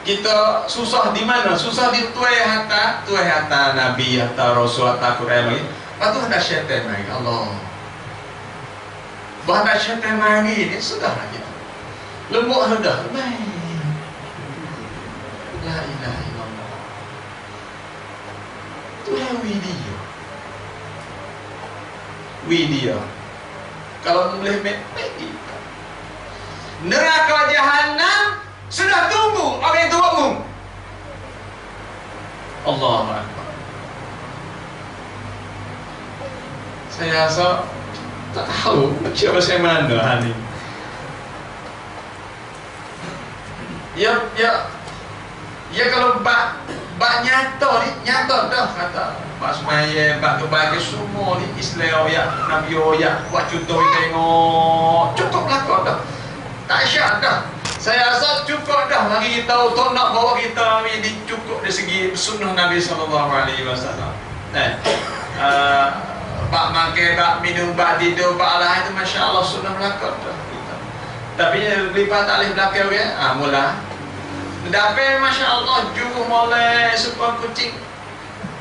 Kita susah di mana? Susah di tuai hata Nabi, hata Rasul, hata Quran lagi. Lepas tu ada syaitan lagi. Allah. Bahkan syaitan lagi ini sudahlah kita. Lembut sudah. La ilaha illallah. Itulah video. Kalau boleh pergi. Neraka jahanam sudah tunggu orang yang tuamu. Allahu Akbar. Saya rasa tak tahu siapa saya mana hari. Ya kalau bak nyata ni nyata dah kata Pak Semaya, Pak Kebagi semua ni Islam ya, Nabi ya, buat contoh tengok cukup lah kau dah. Tak syak dah. Saya rasa cukup dah bagi kita untuk nak bawa kita ini cukup dari segi sunnah Nabi SAW. Bak makan, bak minum, bak tidur, bak alah itu Masya Allah sunnah melakon dah. Tapi lipat alih belakang ya, mula. Dapat Masya Allah juruh molek supaya kucing.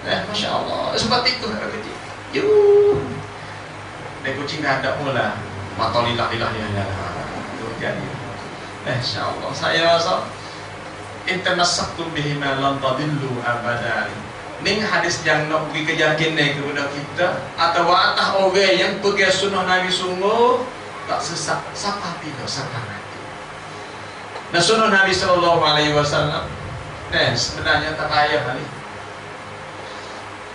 Masya Allah sebab tikus ada kucing. Dan kucing dah ada mula. Matalilah ilah ya. Itu jadi. Masya Allah. Saya rasa intamassaktum bihi ma lan tadillu abada. Ning hadis yang nak bagi keyakinan kepada kita atau atas orang yang pergi sunnah Nabi sungguh tak sesat siapa tidak siapa mati. Nah sunnah Nabi SAW sebenarnya tak payah kali.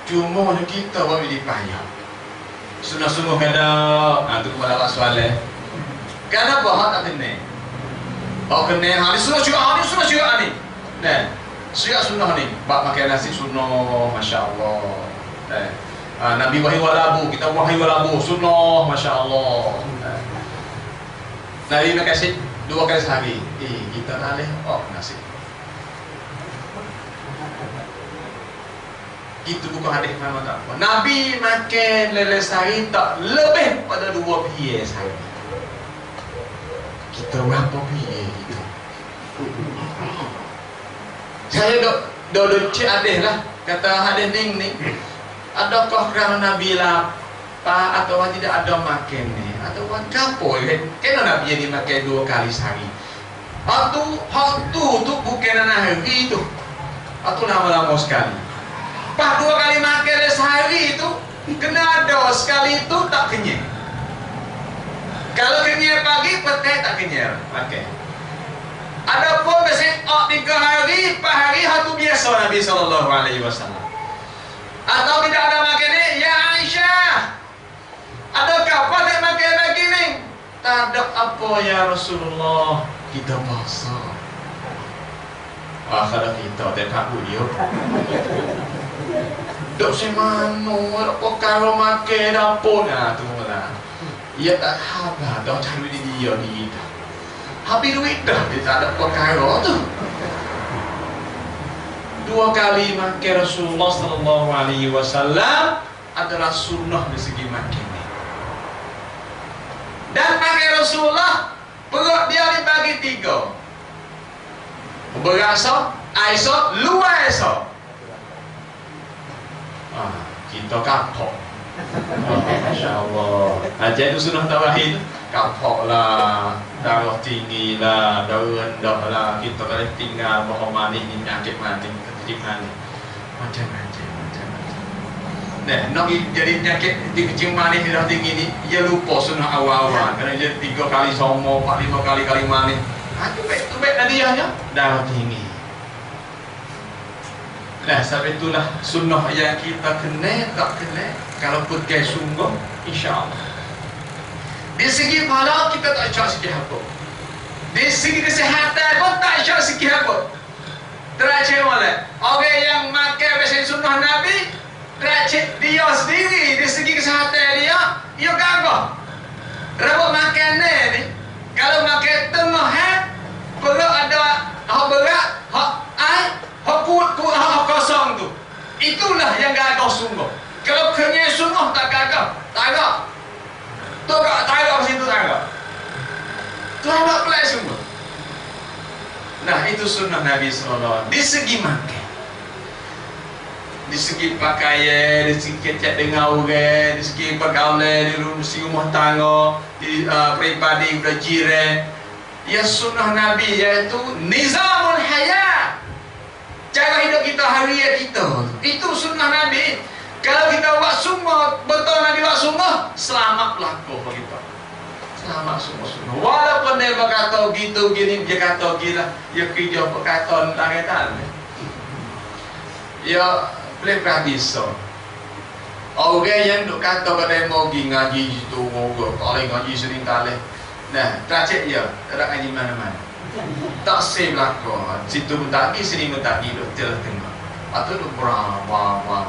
Cuma kita baru dipayah. Sunnah sungguh kada itu kepada Pak Soaleh. Kenapa hak tak kena? Hak kena hari sunnah juga ni. Sunnah ni, bak makan nasi sunnah, Masya Allah. Nabi wahai walabu, kita wahai walabu, sunnah, Masya Allah. Nabi makasih 2 kali sehari. Kita alih, nasi. Itu bukan hadis Imam tak apa. Nabi makan lele sehari tak lebih pada 2 piye sehari. Kita berapa piye kita? Saya dok cik adih lah kata hadis ni. Adakah kerana Nabi lapar atau tidak ada makan ni? Atau kapo kena Nabi jadi makan 2 kali sehari. Hak tu bukan hari tu. Atau lama-lama sekali. Pas 2 kali makan sehari itu kena ada sekali itu tak kenyang. Kalau kenyang pagi, petang tak kenyang. Makan. Ada pun biasanya 3 hari, 4 hari hatu biasa Nabi SAW. Atau tidak ada makan ni, ya Aisyah, adakah pada makan lagi ni? Tak ada apa ya Rasulullah, kita puasa. Kalau kita tak boleh. Dok semano, kalau makan apa nak tu lah. Ia tak habis, dah cari dia ni. Habis duit dah, dia tak ada perkara tu. 2 kali makan Rasulullah SAW adalah sunnah dari segi makan ni. Dan makan Rasulullah perut dia dibagi 3. Berasa, aisyah, luar aisyah. Kita kapok. Masya Allah. Ajar itu sunnah tawahid. Kapok lah, darah tinggi lah, darah rendah lah. Kita kalau tinggal bahawa manis ni penyakit mati, ketik manis. Macam-macam. Nak jadi penyakit di kecil manis ni darah tinggi ni, dia lupa sunnah awal-awal. Kerana dia 3 kali somo, 4-5 kali manis. Itu baik hadiahnya darah tinggi. Sebab itulah sunnah yang kita kena, tak kena. Kalau pergi sungguh, insya-Allah. Di segi pahala kita tak syak sikit apa. Di segi kesihatan pun tak syak sikit apa. Terakhir malah orang yang makan biasa sunnah Nabi, terakhir dia sendiri di segi kesihatan dia ya kagak. Rebut makan ni, kalau makan tengah perlu ada hak berat, hak air, hak kuat, hak kosong tu. Itulah yang gagah sungguh. Kalau kenyang sungguh tak gagah, tak agak. Tu tak agak situ tak agak. Tu agak pelik sungguh. Nah, itu sunnah Nabi SAW. Di segi makan, di segi pakaian, di segi kecek dengan orang, di segi pergaulan, di rumah tangga, di peribadi berjiran. Ya sunnah Nabi iaitu nizamul hayat. Cara hidup kita harian kita. Itu sunnah Nabi. Kalau kita buat sungguh, betul Nabi buat sungguh, selamatlah kau kita. Selamat sungguh-sungguh. Walaupun dia berkata gitu gini, dia kata gila, dia kerja perkataan tak. Ya boleh bisa. Orang yang duk kata pada mau pergi ngaji itu moga, kalau ngaji sering taleh. Nah, tak cek ya, tak ngaji mana-mana. Tak save lah kau. Situ mentaki, sini mentaki, duk telah tengah. Atau duk berapa.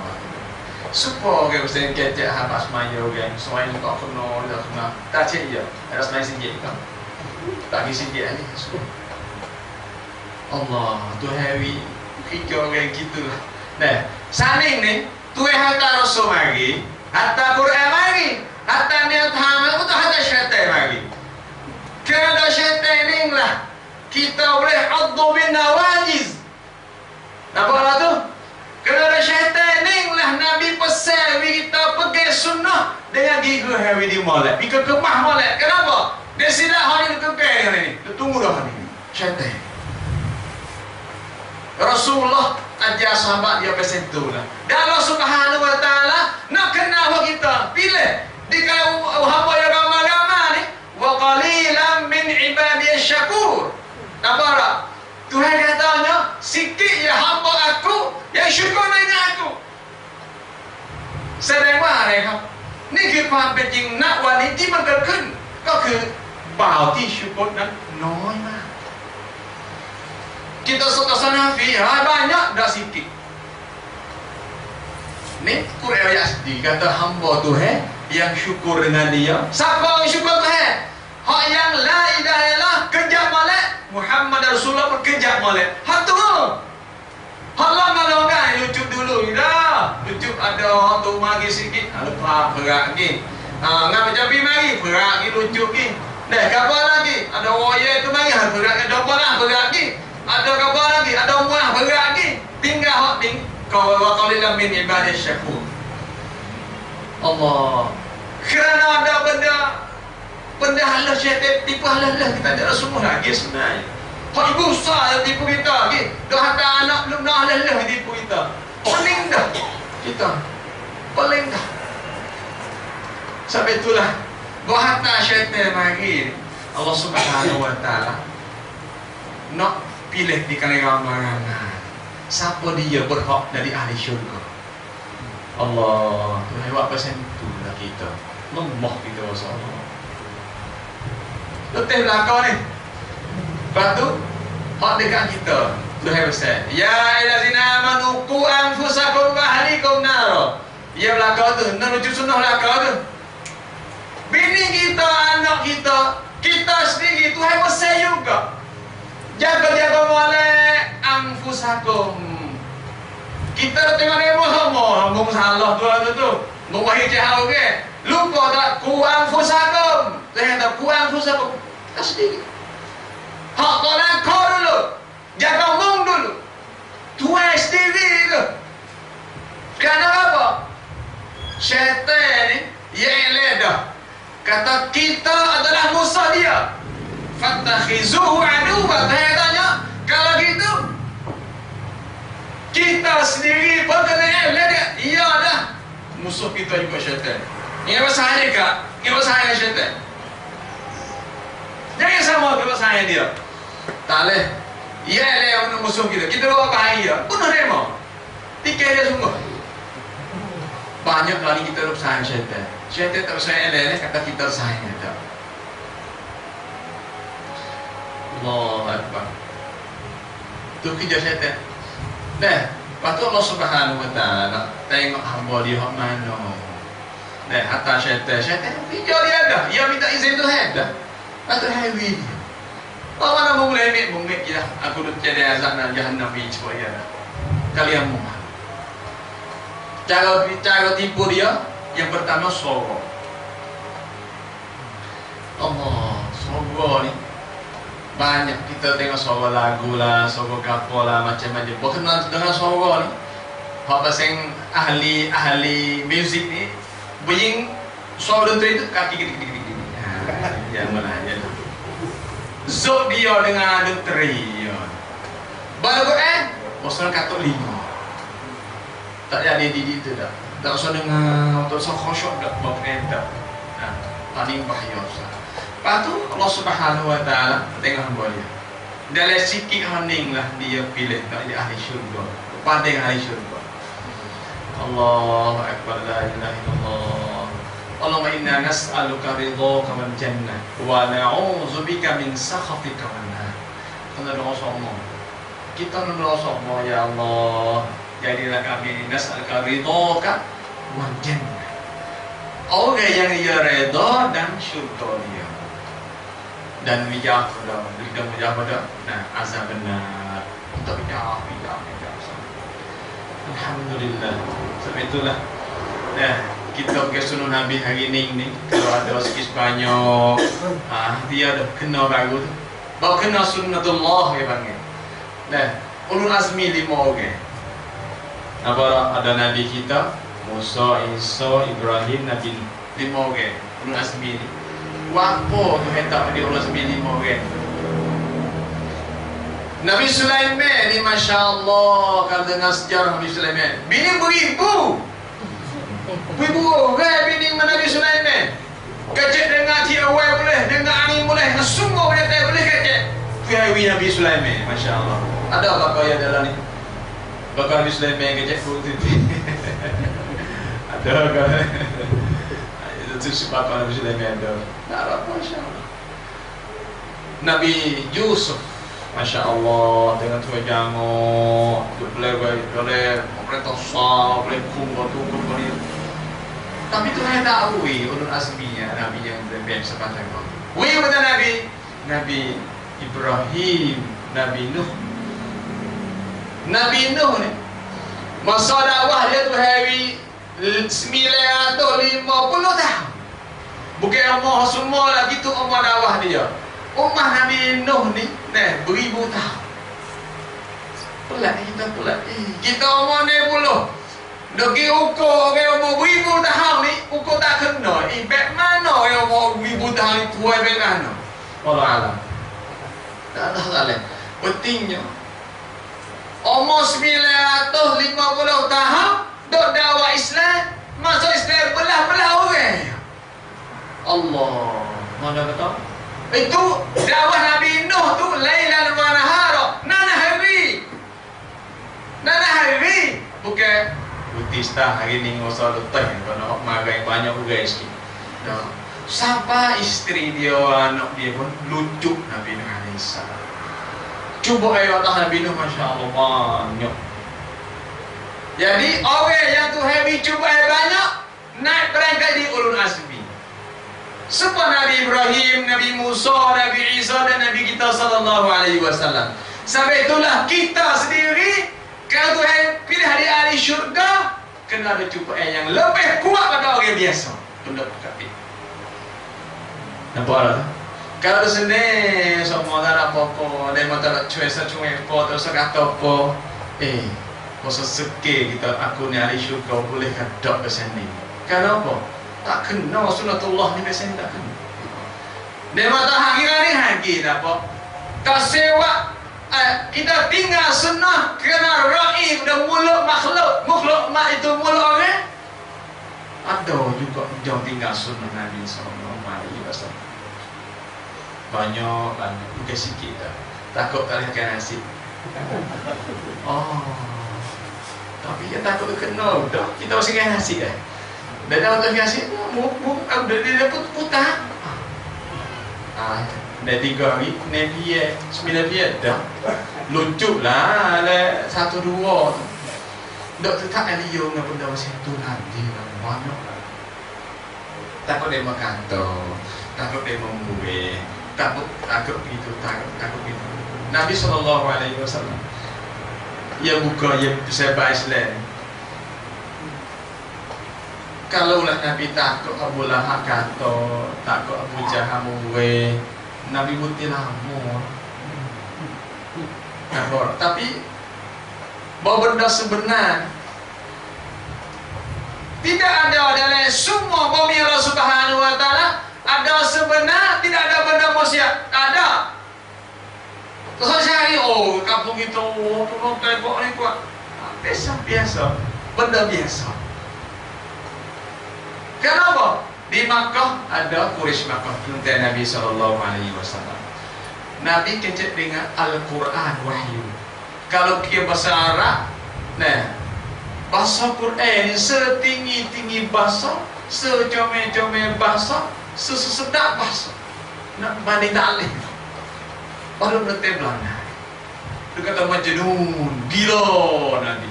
Supaya orang mesti kecek habis maya orang. Selain itu tak kena, tak kena. Tak cek ya, ada selain sinjek kan. Tak pergi sinjek ni. Allah, tu heavy. Kerja orang gitu lah. Nah, saning ni, tuai hatta Rasul mari, hatta Quran mari, hatta niat hamal itu hatta syaitan mari. Kerana syaitan ni lah, kita boleh addu bin nawajiz. Nampak tu? Kerana syaitan ni lah Nabi pesan kita pergi sunnah dengan gigi hari di molek. Ika kemah molek. Kenapa? Dia silap hari ni kekal hari ni. Dia tunggu dah hari ni. Syaitan. Rasulullah ajar sahabat dia pesan tu lah. Dan Allah Subhanahu Wa Taala nak kenal kita. Pilih di kalau hamba yang ramai-ramai ni, wa qalilan min ibadiyas syakur. Nampak tak? Tuhan katanya, sikit ya hamba aku yang syukur dengan aku. Sedang manaครับนี่คือความเป็นจริงณวันนี้ที่มันเกิดขึ้นก็คือบ่าวที่ชุกรนั้นน้อยมาก Kita suka fi banyak dah sikit. Ni Quran ayat dikata hamba Tuhan yang syukur dengan dia. Siapa yang syukur Tuhan? Hak yang la ilaha illallah kerja molek, Muhammad Rasulullah pun kerja molek. Hak tu. Hak lama kan lucu dulu dah. Lucu ada hak tu mari sikit, lupa berat lagi. Ngam jabi mari berat lagi lucu lagi. Dah kabar lagi, ada waya tu mari berat ada apa lah berat lagi. Ada kabar lagi, ada umrah berat lagi. Tinggal hak ting kau wa qalilan min ibadish syakur. Allah. Kerana ada benda halah syaitan tipu halah kita ada semua lagi sebenarnya. Hak ibu besar tipu kita lagi. Dah ada anak belum dah halah tipu kita. Paling dah kita. Paling dah. Sampai itulah bahata syaitan mari Allah Subhanahu Wa Taala nak pilih di kalangan ramai. Siapa dia berhak dari ahli syurga? Allah, Tuhan buat pasal itulah kita. Lemah kita Allah. Letih belakang ni. Lepas tu, hak dekat kita. Tuhan pasal, ya ayyuhallazina amanu qu anfusakum wa ahlikum nar. Ya belakang tu, nak rujuk sunnah belakang tu. Bini kita, anak kita, kita sendiri Tuhan pasal juga. Jaga-jaga molek anfusakum. Kita tengok demo semua, ngomong salah tu. Ngomong hijau ke? Lupa tak ku anfusakum. Saya kata ku anfusakum. Kita sendiri. Hak Quran kau dulu. Jaga ngomong dulu. Tuhan sendiri tu. Kerana apa? Syaitan ni yang ledah. Kata kita adalah musuh dia. Fattakhizuhu aduwwan. Saya tanya, kalau gitu kita sendiri berkenaan dia. Iya dah. Musuh kita juga syaitan. Ingat pasal dia kak? Ingat pasal dia syaitan? Jangan sama ke pasal dia. Tak boleh. Ia lah yang musuh kita. Kita bawa bahaya. Bunuh dia mau. Tikai dia sungguh. Banyak kali kita bersayang syaitan. Syaitan tak bersayang eleh kata kita bersayang dia. Allahu Akbar. Itu kerja syaitan. Dah, lepas tu Allah Subhanahu Wa Taala tengok hamba dia hak mana. Nah, hatta syaitan video dia ada, dia minta izin Tuhan dah. Atau heavy. Oh, mana mau mulai ya. Aku duduk jadi azab dan jahannam coba ya. Kalian mau. Cara tipu dia yang pertama sogo. Allah, sogo ni banyak kita tengok sogo lagu lah, sogo kapo lah, macam-macam. Berkenaan dengan sogo ni, apa yang ahli muzik ni, bunyi sogo itu kaki gini. Yang mana aja tu. Zop dia dengan dentri. Baru bosan katuk 5. Tak jadi di itu dah. Tak usah dengar, tak usah khusyuk dah berperintah. Paling bahaya sah. Lepas tu Allah Subhanahu Wa Taala tengok hamba dia. Dalam sikit hening lah dia pilih tak jadi ahli syurga. Pandai ahli syurga. Allahu Akbar, la ilaha illallah. Allahumma inna nas'aluka ridhaka wal jannah wa na'udzubika min sakhatika wan nar. Kita doa sama. Kita doa sama ya Allah. Jadilah kami nas'aluka ridhaka wal jannah. Orang yang ia redha dan syurga dia. Dan wijah pada nah azab benar. Untuk wijah. Alhamdulillah. Sebab itulah. Nah, kita pakai sunnah Nabi hari ni kalau ada sikit banyak dia dah kena baru tu baru kena sunnatullah ya panggil. Nah, ulul azmi 5 orang. Apa ada Nabi kita Musa, Isa, Ibrahim, Nabi 5 orang ulul azmi ni. Apa tu hentak dia ulul azmi 5 orang? Nabi Sulaiman ni Masya Allah, kalau dengar sejarah Nabi Sulaiman bini beribu bini Nabi Sulaiman. Kecek dengar awal boleh, dengar angin boleh, sungguh dia boleh kecek. Fiawi Nabi Sulaiman, Masya Allah. Ada apa yang dalam ni? Bakal Nabi Sulaiman kecek putih. Ada kan? Itu sebab Nabi Sulaiman ada. Tak apa, Masya Allah. Nabi Yusuf, Masya Allah, dengan tua jango, boleh pemerintah sah, boleh kumpul boleh. Tapi Tuhan tahu ulul azminya Nabi yang berbeza sepanjang waktu. Betul Nabi Ibrahim, Nabi Nuh. Nabi Nuh ni masa dakwah dia tu hari 950 tahun. Bukan umur semua lagi tu umur dakwah dia. Umur Nabi Nuh ni beribu tahun. Pelat kita umur 60. Dagi ukur yang umur 1000 tahun ni ukur tak kena. Baik mana yang umur 1000 tahun ni tua baik mana? Allah alam. Tak ada salah. Pentingnya umur 950 tahun dok dakwah Islam, masuk Islam belah-belah orang. Allah, mana kata? Itu dakwah Nabi Nuh tu lailan wa nahara. Nana hari. Bukan Utista hari ni ngosol letak kalau magai banyak guys ni. Siapa isteri dia, anak dia pun lucu Nabi Nuh alaihi salam. Cuba ayat Nabi Nuh Masya Allah banyak. Jadi orang yang tu heavy cuba banyak naik perangkat di ulul azmi. Seperti Nabi Ibrahim, Nabi Musa, Nabi Isa dan Nabi kita sallallahu alaihi wasallam. Sampai itulah kita sendiri kalau Tuhan pilih hari ahli syurga, kena ada cukup yang lebih kuat pada orang biasa. Tunda kaki. Nampak tak? Kalau di sini semua tak ada apa-apa, dia mata nak cuaca apa, terus kata apa, masa seke kita aku ni ahli syurga boleh kadang ke sini. Kenapa? Tak kena sunnatullah ni biasanya tak kena. Dia mata hari tak apa. Tak sewa. Kita tinggal sunnah kerana raib dan mulut makhluk mak itu mulut orang. Ada juga jauh tinggal sunnah Nabi sallallahu alaihi wasallam. Banyak bukan sikit dah. Takut tak akan nasib. Tapi dia takut kena dah. Kita mesti kena nasib dah. Dan dah untuk nasib dia putar. Dah 3 hari, 9 biar dah. Lucu lah, 1-2 tu. Dok tetap ada yang benda macam tu nanti lah. Banyak lah. takut dia mengkantor, takut dia membuih, takut gitu, takut gitu. Nabi SAW, ia buka, ia sebar Islam. Kalaulah Nabi takut Abu Lahab kata, takut Abu Jahal membuih, Nabi buti lama. Tapi bahawa benda sebenar tidak ada dalam semua bumi Allah Subhanahu wa Ta'ala. Ada sebenar, tidak ada benda maksiat. Ada. Terus saya cari, oh kampung itu, penuh tembok ni kuat. Biasa, benda biasa. Kenapa? Di Makkah ada Quraisy Makkah, tuan Nabi SAW. Nabi kecek dengan Al-Quran wahyu. Kalau dia bahasa Arab, nah, bahasa Quran setinggi-tinggi bahasa, secomel-comel bahasa, sesedap bahasa. Nak banding talih. Baru nanti belanda. Dia kata Majnun, gila Nabi.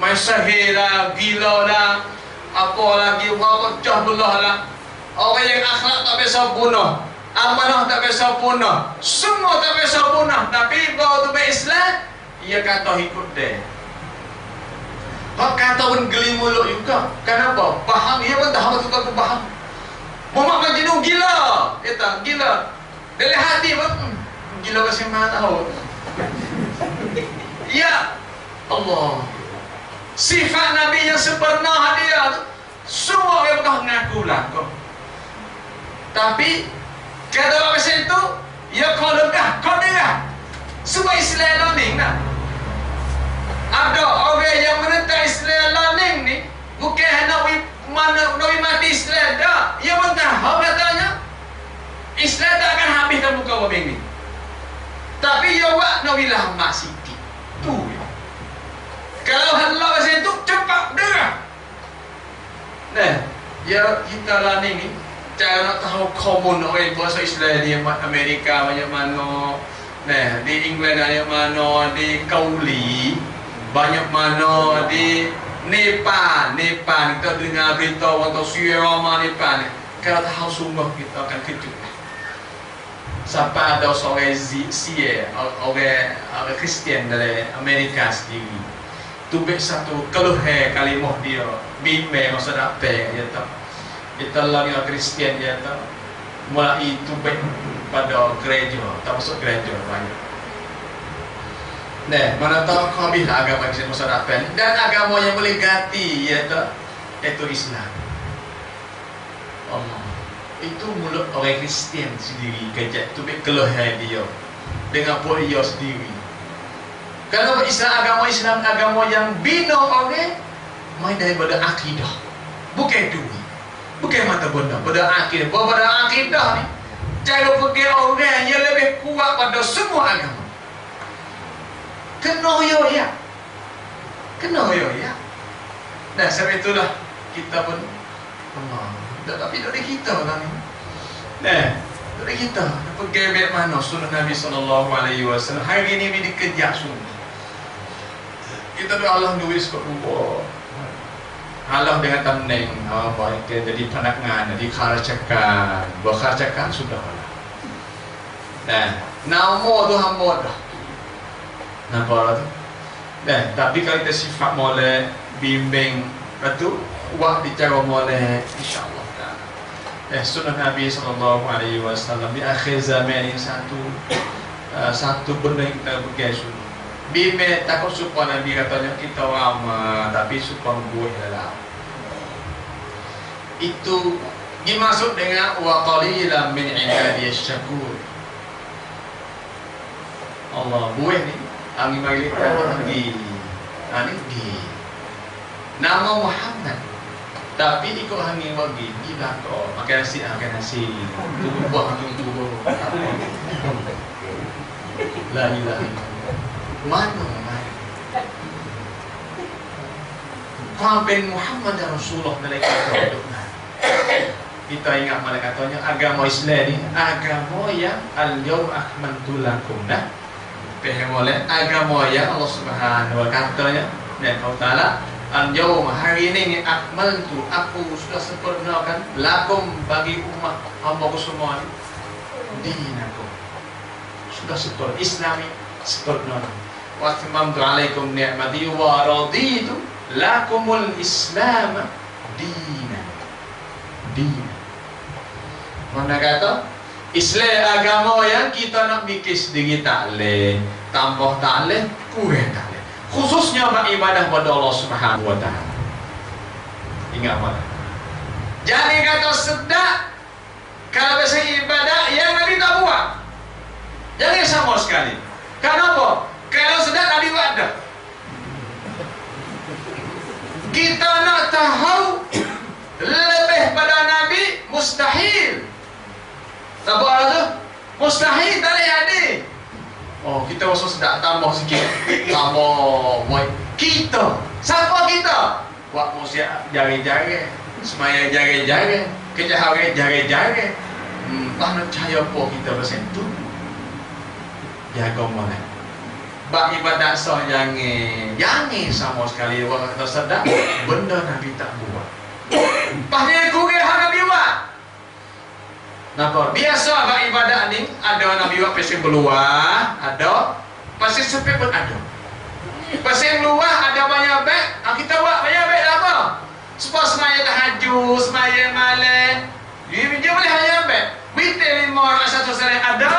Main sahira, gila lah. Apa lagi, wajah belah lah. Orang yang akhlak tak biasa bunuh, amanah tak biasa punah, semua tak biasa punah. Tapi bahawa tu Islam, ia kata ikut dia. Hak kata pun geli mulut juga. Kenapa? Faham, ia pun tahu betul tu faham. Muhammad Majnun gila. Dia tak gila. Dari hati pun gila kasi mana tahu. Ya Allah. Sifat Nabi yang sebenar dia semua yang pernah mengaku laku. Tapi kata macam itu, ya kau lemah, kau dengar. Semua Islam learning nak. Ada orang yang menentang Islam learning ni, bukan nak mati Islam dah. Ia mentah, katanya Islam tak akan habiskan muka bumi ni. Tapi ia buat nak lama sikit. Tu ya. Kalau Allah macam itu, cepat dengar. Nah, ya kita learning ni, cara nak tahu common orang bahasa Islam di Amerika banyak mana, nah di England banyak mana, di Kauli banyak mana, di Nepal kita dengar berita waktu Sierra Nepal. Kalau tahu sungguh kita akan kejut. Sampai ada seorang Sia, orang Kristian dari Amerika sendiri, tubik satu keluhan kalimah dia, bimbing masa dapat dia tahu. Kita lagi orang Kristian dia tahu. Mulai itu baik pada gereja, tak masuk gereja banyak. Nah, mana tahu kau habis agama Kristian masa depan dan agama yang boleh ganti ya tahu, itu Islam. Allah. Itu mulut orang Kristian sendiri kejap tu baik keluhan dia dengan buat dia sendiri. Kalau agama Islam agama yang bina orang main daripada akidah, bukan duit. Bukan mata benda, pada akidah. Pada akidah ni, cara fikir orang yang lebih kuat pada semua agama. Kena ya. Nah, sebab itulah kita pun Allah. Tapi dari kita lah ni. Nah, dari kita. Pergi ambil mana sunnah Nabi SAW. Hari ini dikejar sungguh. Kita doa Allah duit sekot rupa. Allah dengan tamneng, baik jadi penangan, jadi kharcakan, berkharcakan sudah lah. Nah, nama tu hamba dah. Nampak tu. Nah, tapi kalau kita sifat molek, bimbing, itu wah bicara molek, insyaAllah. Sunnah Nabi SAW di akhir zaman ini satu benda yang kita begitu. Bimbing takut supaya Nabi katanya kita ramah, tapi supaya buih dalam. Itu dimaksud dengan wa qalilan min ibadiyasy syakur. Allah buih ni, angin bagi lagi. Di nama Muhammad. Tapi ikut angin bagi dia kau makan nasi. Tu buah tu. La ilaha illallah. Mana Qabil Muhammad Rasulullah malaikat hidupnya. Kita ingat malaikatnya agama Islam ni agama yang al-yawm akmaltu lakum dah. Paham oleh agama yang Allah Subhanahu wa katanya dan Allah Taala Al-yawma, hari ini akmaltu, aku sudah sempurnakan lakum, bagi umat hambaku semua ini, dinakum, sudah sempurna, Islami sempurna. Wa atmamtu alaikum ni'mati wa raditu lakumul Islam dinan. Mana kata Islam agama yang kita nak bikin sendiri tak leh, tambah tak leh, kurang tak leh. Khususnya beribadah pada Allah Subhanahu wa taala. Ingat mana? Jangan kata sedap kalau bahasa ibadah yang Nabi tak buat. Jangan sama sekali. Kenapa? Kalau sedap Nabi buat dah. Kita nak tahu lebih pada Nabi mustahil. Apa tu? Mustahil tak boleh ada. Oh, kita masuk sedap tambah sikit. Tambah baik. Kita. Siapa kita? Buat musyrik jari-jari. Semaya jari-jari. Kerja hari jari-jari. Tak nak cahaya apa kita bersentuh. Jaga mana? Bak ibadat sah jangan sama sekali. Orang kata sedap. Benda Nabi tak buat. Pahnya kurang hal Nabi buat. Nampak? Biasa beribadat ni ada Nabi buat pasien keluar, ada pasien sepi pun ada. Pasien luar ada banyak baik, kita buat banyak baik apa? Supaya semaya tahajud, semaya malam. Dia boleh banyak baik. Witir 5 rakaat 1 salat ada.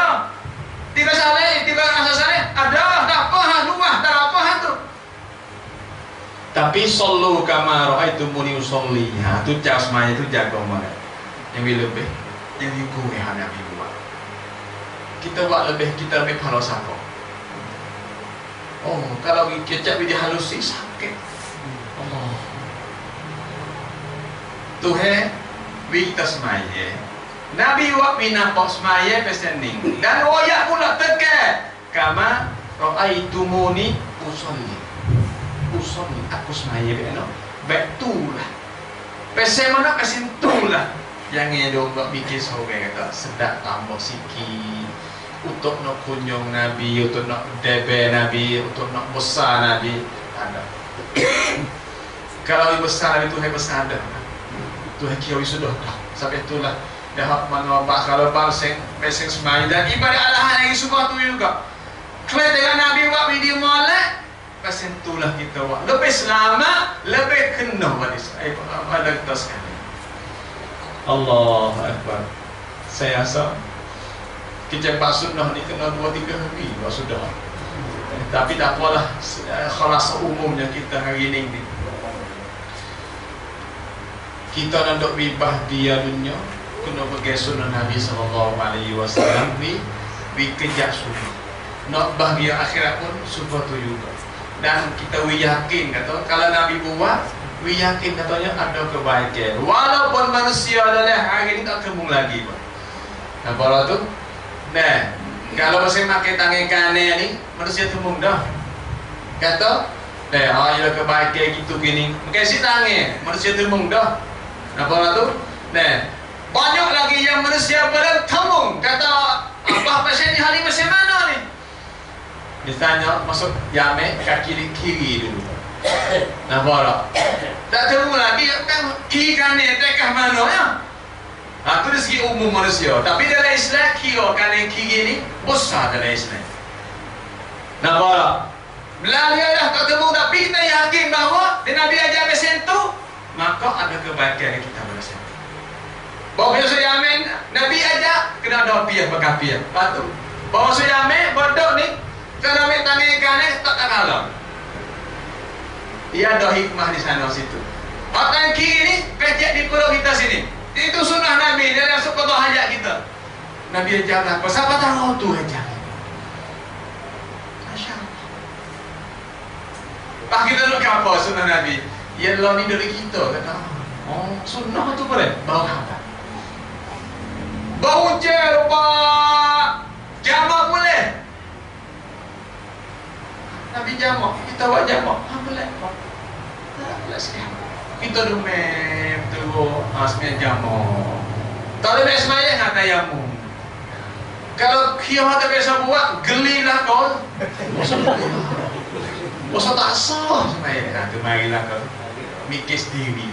3 salat, 3 rakaat salat ada. Tak apa hal luar, tak apa hal tu. Tapi sallu kama raaitumuni usolli. Ha tu cara semaya tu jaga mana. Yang lebih yang ikut yang Nabi buat. Kita buat lebih, kita lebih pahala siapa? Oh, kalau kecap dia halusi sakit. Allah. Tuhan, kita semaya. Nabi buat minapa semaya pesening. Dan royak pula tekan. Kama ra'aitumuni usolli. Usolli, aku semaya benar. Betulah. Pesen mana pesen tulah. Jangan dong bikin seorang kata sedap tambah sikit untuk nak kunjung Nabi, untuk nak debe Nabi, untuk nak besar Nabi. Ada. Kalau besar Nabi tu besar ada. Tu kira sudah dah. Sampai itulah dah mana bak kalau balseng peseng semai dan ibadah Allah yang semua tu juga. Kalau dengan Nabi buat video molek, pasal itulah kita buat. Lebih selamat, lebih kena pada kita sekali. Allah Akbar. Saya rasa kecepat sunnah ni kena 2-3 hari baru sudah. Tapi tak apalah, khalas umumnya kita hari ini ni. Kita nak duk bibah dia dunia kena pergi sunnah Nabi SAW. Wi kejak sunnah. Nak bahagia akhirat pun super tu juga. Dan kita yakin kata kalau Nabi buat, yakin katanya ada kebaikan. Walaupun manusia adalah hari ini tak kembung lagi. Apa tu? Nah, kalau masih pakai tangan kanan ni, manusia kembung dah. Kata, ya kebaikan gitu gini. Mungkin si tangan, manusia kembung dah. Apa tu? Nah, banyak lagi yang manusia bertembung. Kata, apa pasien ni hari macam mana ni? Ditanya masuk jamek kaki kiri dulu. Nampak tak? Tak tahu lagi kan kiri kanan tekah mana ya? Itu dari segi umum manusia. Tapi dalam Islam kira kanan kiri ni besar dalam Islam. Nampak tak? Belajar dah tak tahu tapi kita yakin bahawa Nabi ajar macam tu, maka ada kebaikan kita macam tu. Bahawa saya amin Nabi ajar kena ada piah berkapiah. Patu. Bahawa saya amin bodoh ni kalau ambil tangan kanan tak kalah. Ia ada hikmah di sana situ. Tangan kiri ni pecah di perut kita sini. Itu sunnah Nabi dalam sekolah hajat kita. Nabi ajar apa? Siapa tahu tu ajar. Masya Allah. Pak kita nak apa sunnah Nabi? Ya Allah ni dari kita kata. Oh sunnah tu boleh. Bau apa? Bau jerba. Jamak boleh. Nabi jamak. Kita buat jamak. Boleh. Kita rumah tu asmi jamu. Tak ada semayang ada jamu. Kalau kiamat tak biasa buat, gelilah kau. Masa tak sah semaya. Nah, tu marilah kau mikir sendiri.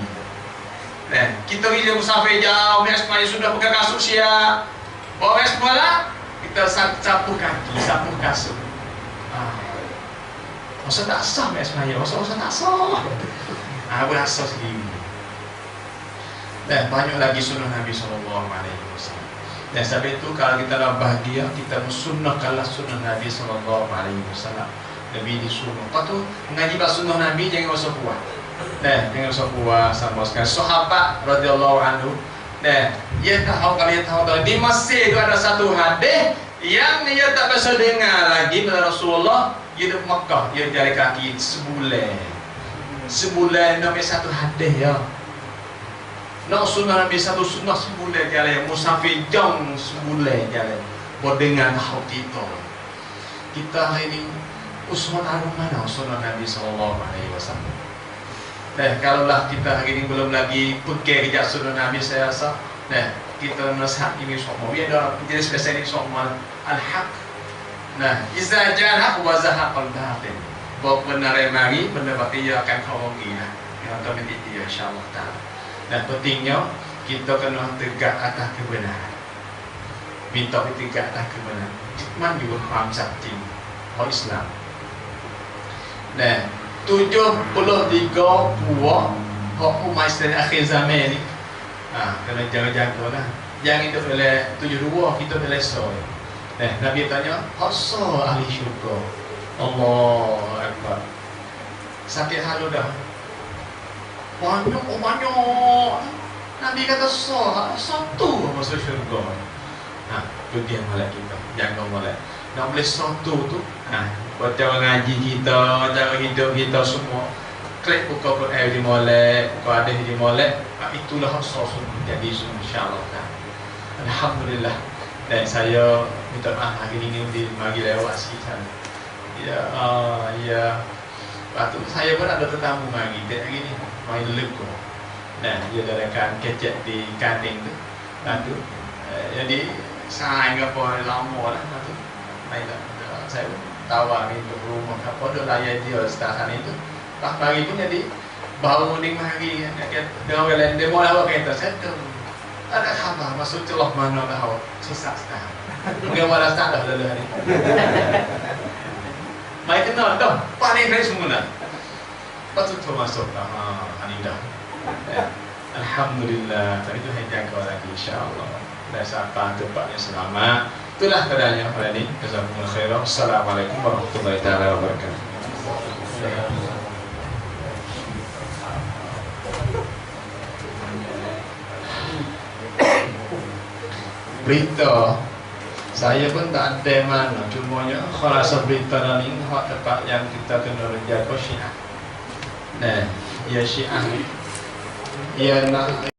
Nah, kita bila musafir jauh, semaya sudah pegang kasut siap. Bawa semula, kita sapu kaki, sapu kasut. Masa tak sah semaya, masa tak sah. Berasa sendiri. Dan banyak lagi sunnah Nabi SAW. Dan sebab itu kalau kita nak bahagia, kita sunnahkanlah sunnah Nabi SAW. Nabi disuruh. Lepas tu mengaji sunnah Nabi jangan rasa puas. Jangan rasa puas sama sekali. Sahabat radhiyallahu anhu, dia tahu kalau dia tahu di Mesir itu ada satu hadis yang dia tak bisa dengar lagi pada Rasulullah. Dia di Makkah, dia jalan kaki sebulan Nabi satu hadis ya. Nak sunnah Nabi satu sunnah sebulan jalan, musafir jauh sebulan jalan. Buat dengan tahu kita hari ini usman arung mana sunnah Nabi SAW. Kalaulah kita hari ini belum lagi pergi kerja sunnah Nabi, saya rasa kita nasihat ini semua. Dia ada jenis spesial ini semua al-haq. Iza ja'al haq wa zahaqal batil. Bahawa benar yang mari, benar berarti ia akan kawangi. Yang otomatik dia insyaAllah ta'ala. Dan pentingnya kita kena tegak atas kebenaran. Minta tegak atas kebenaran. Mana juga faham sakti orang Islam. 73 buah hak umat Islam akhir zaman ni. Kena jaga-jaga lah. Jangan hidup oleh 72 kita selesai. Nabi tanya, hasa ahli syurga. Allahu Akbar. Sakit halu dah. Banyak. Nabi kata satu masuk syurga. Tu dia malak kita. Jaga malak. Nak boleh satu tu, buat cara ngaji kita, cara hidup kita semua. Klik buka Quran di molek, buka hadis di molek. Itulah asas jadi insya-Allah. Alhamdulillah. Dan saya minta maaf hari ini di mari lewat sikit. Ya. Waktu saya pun ada tetamu mari hari ni main lego. Dia adakan kecek di kanding tu. Jadi saya apa lama lah tu. Saya tawar untuk rumah apa dah layan dia setakat itu. Pas pagi pun jadi bau ni mari dengan welan dia mau awak kereta saya tu. Ada khabar masuk celah mana dah awak susah sekali. Mungkin waras tak dah lalu hari. Mai kenal dah paling baik semua. Patut tu masuk hari dah. Alhamdulillah, tapi itu hanya kau lagi insya-Allah. Dan sampai tempatnya selamat. Itulah keadaannya pada ini. Jazakumullah khairan. Assalamualaikum warahmatullahi taala wabarakatuh. Berita saya pun tak ada mana, cumanya kalau rasa berita ni hak tempat yang kita kena jaga Syiah. Ya Syiah. Ya nak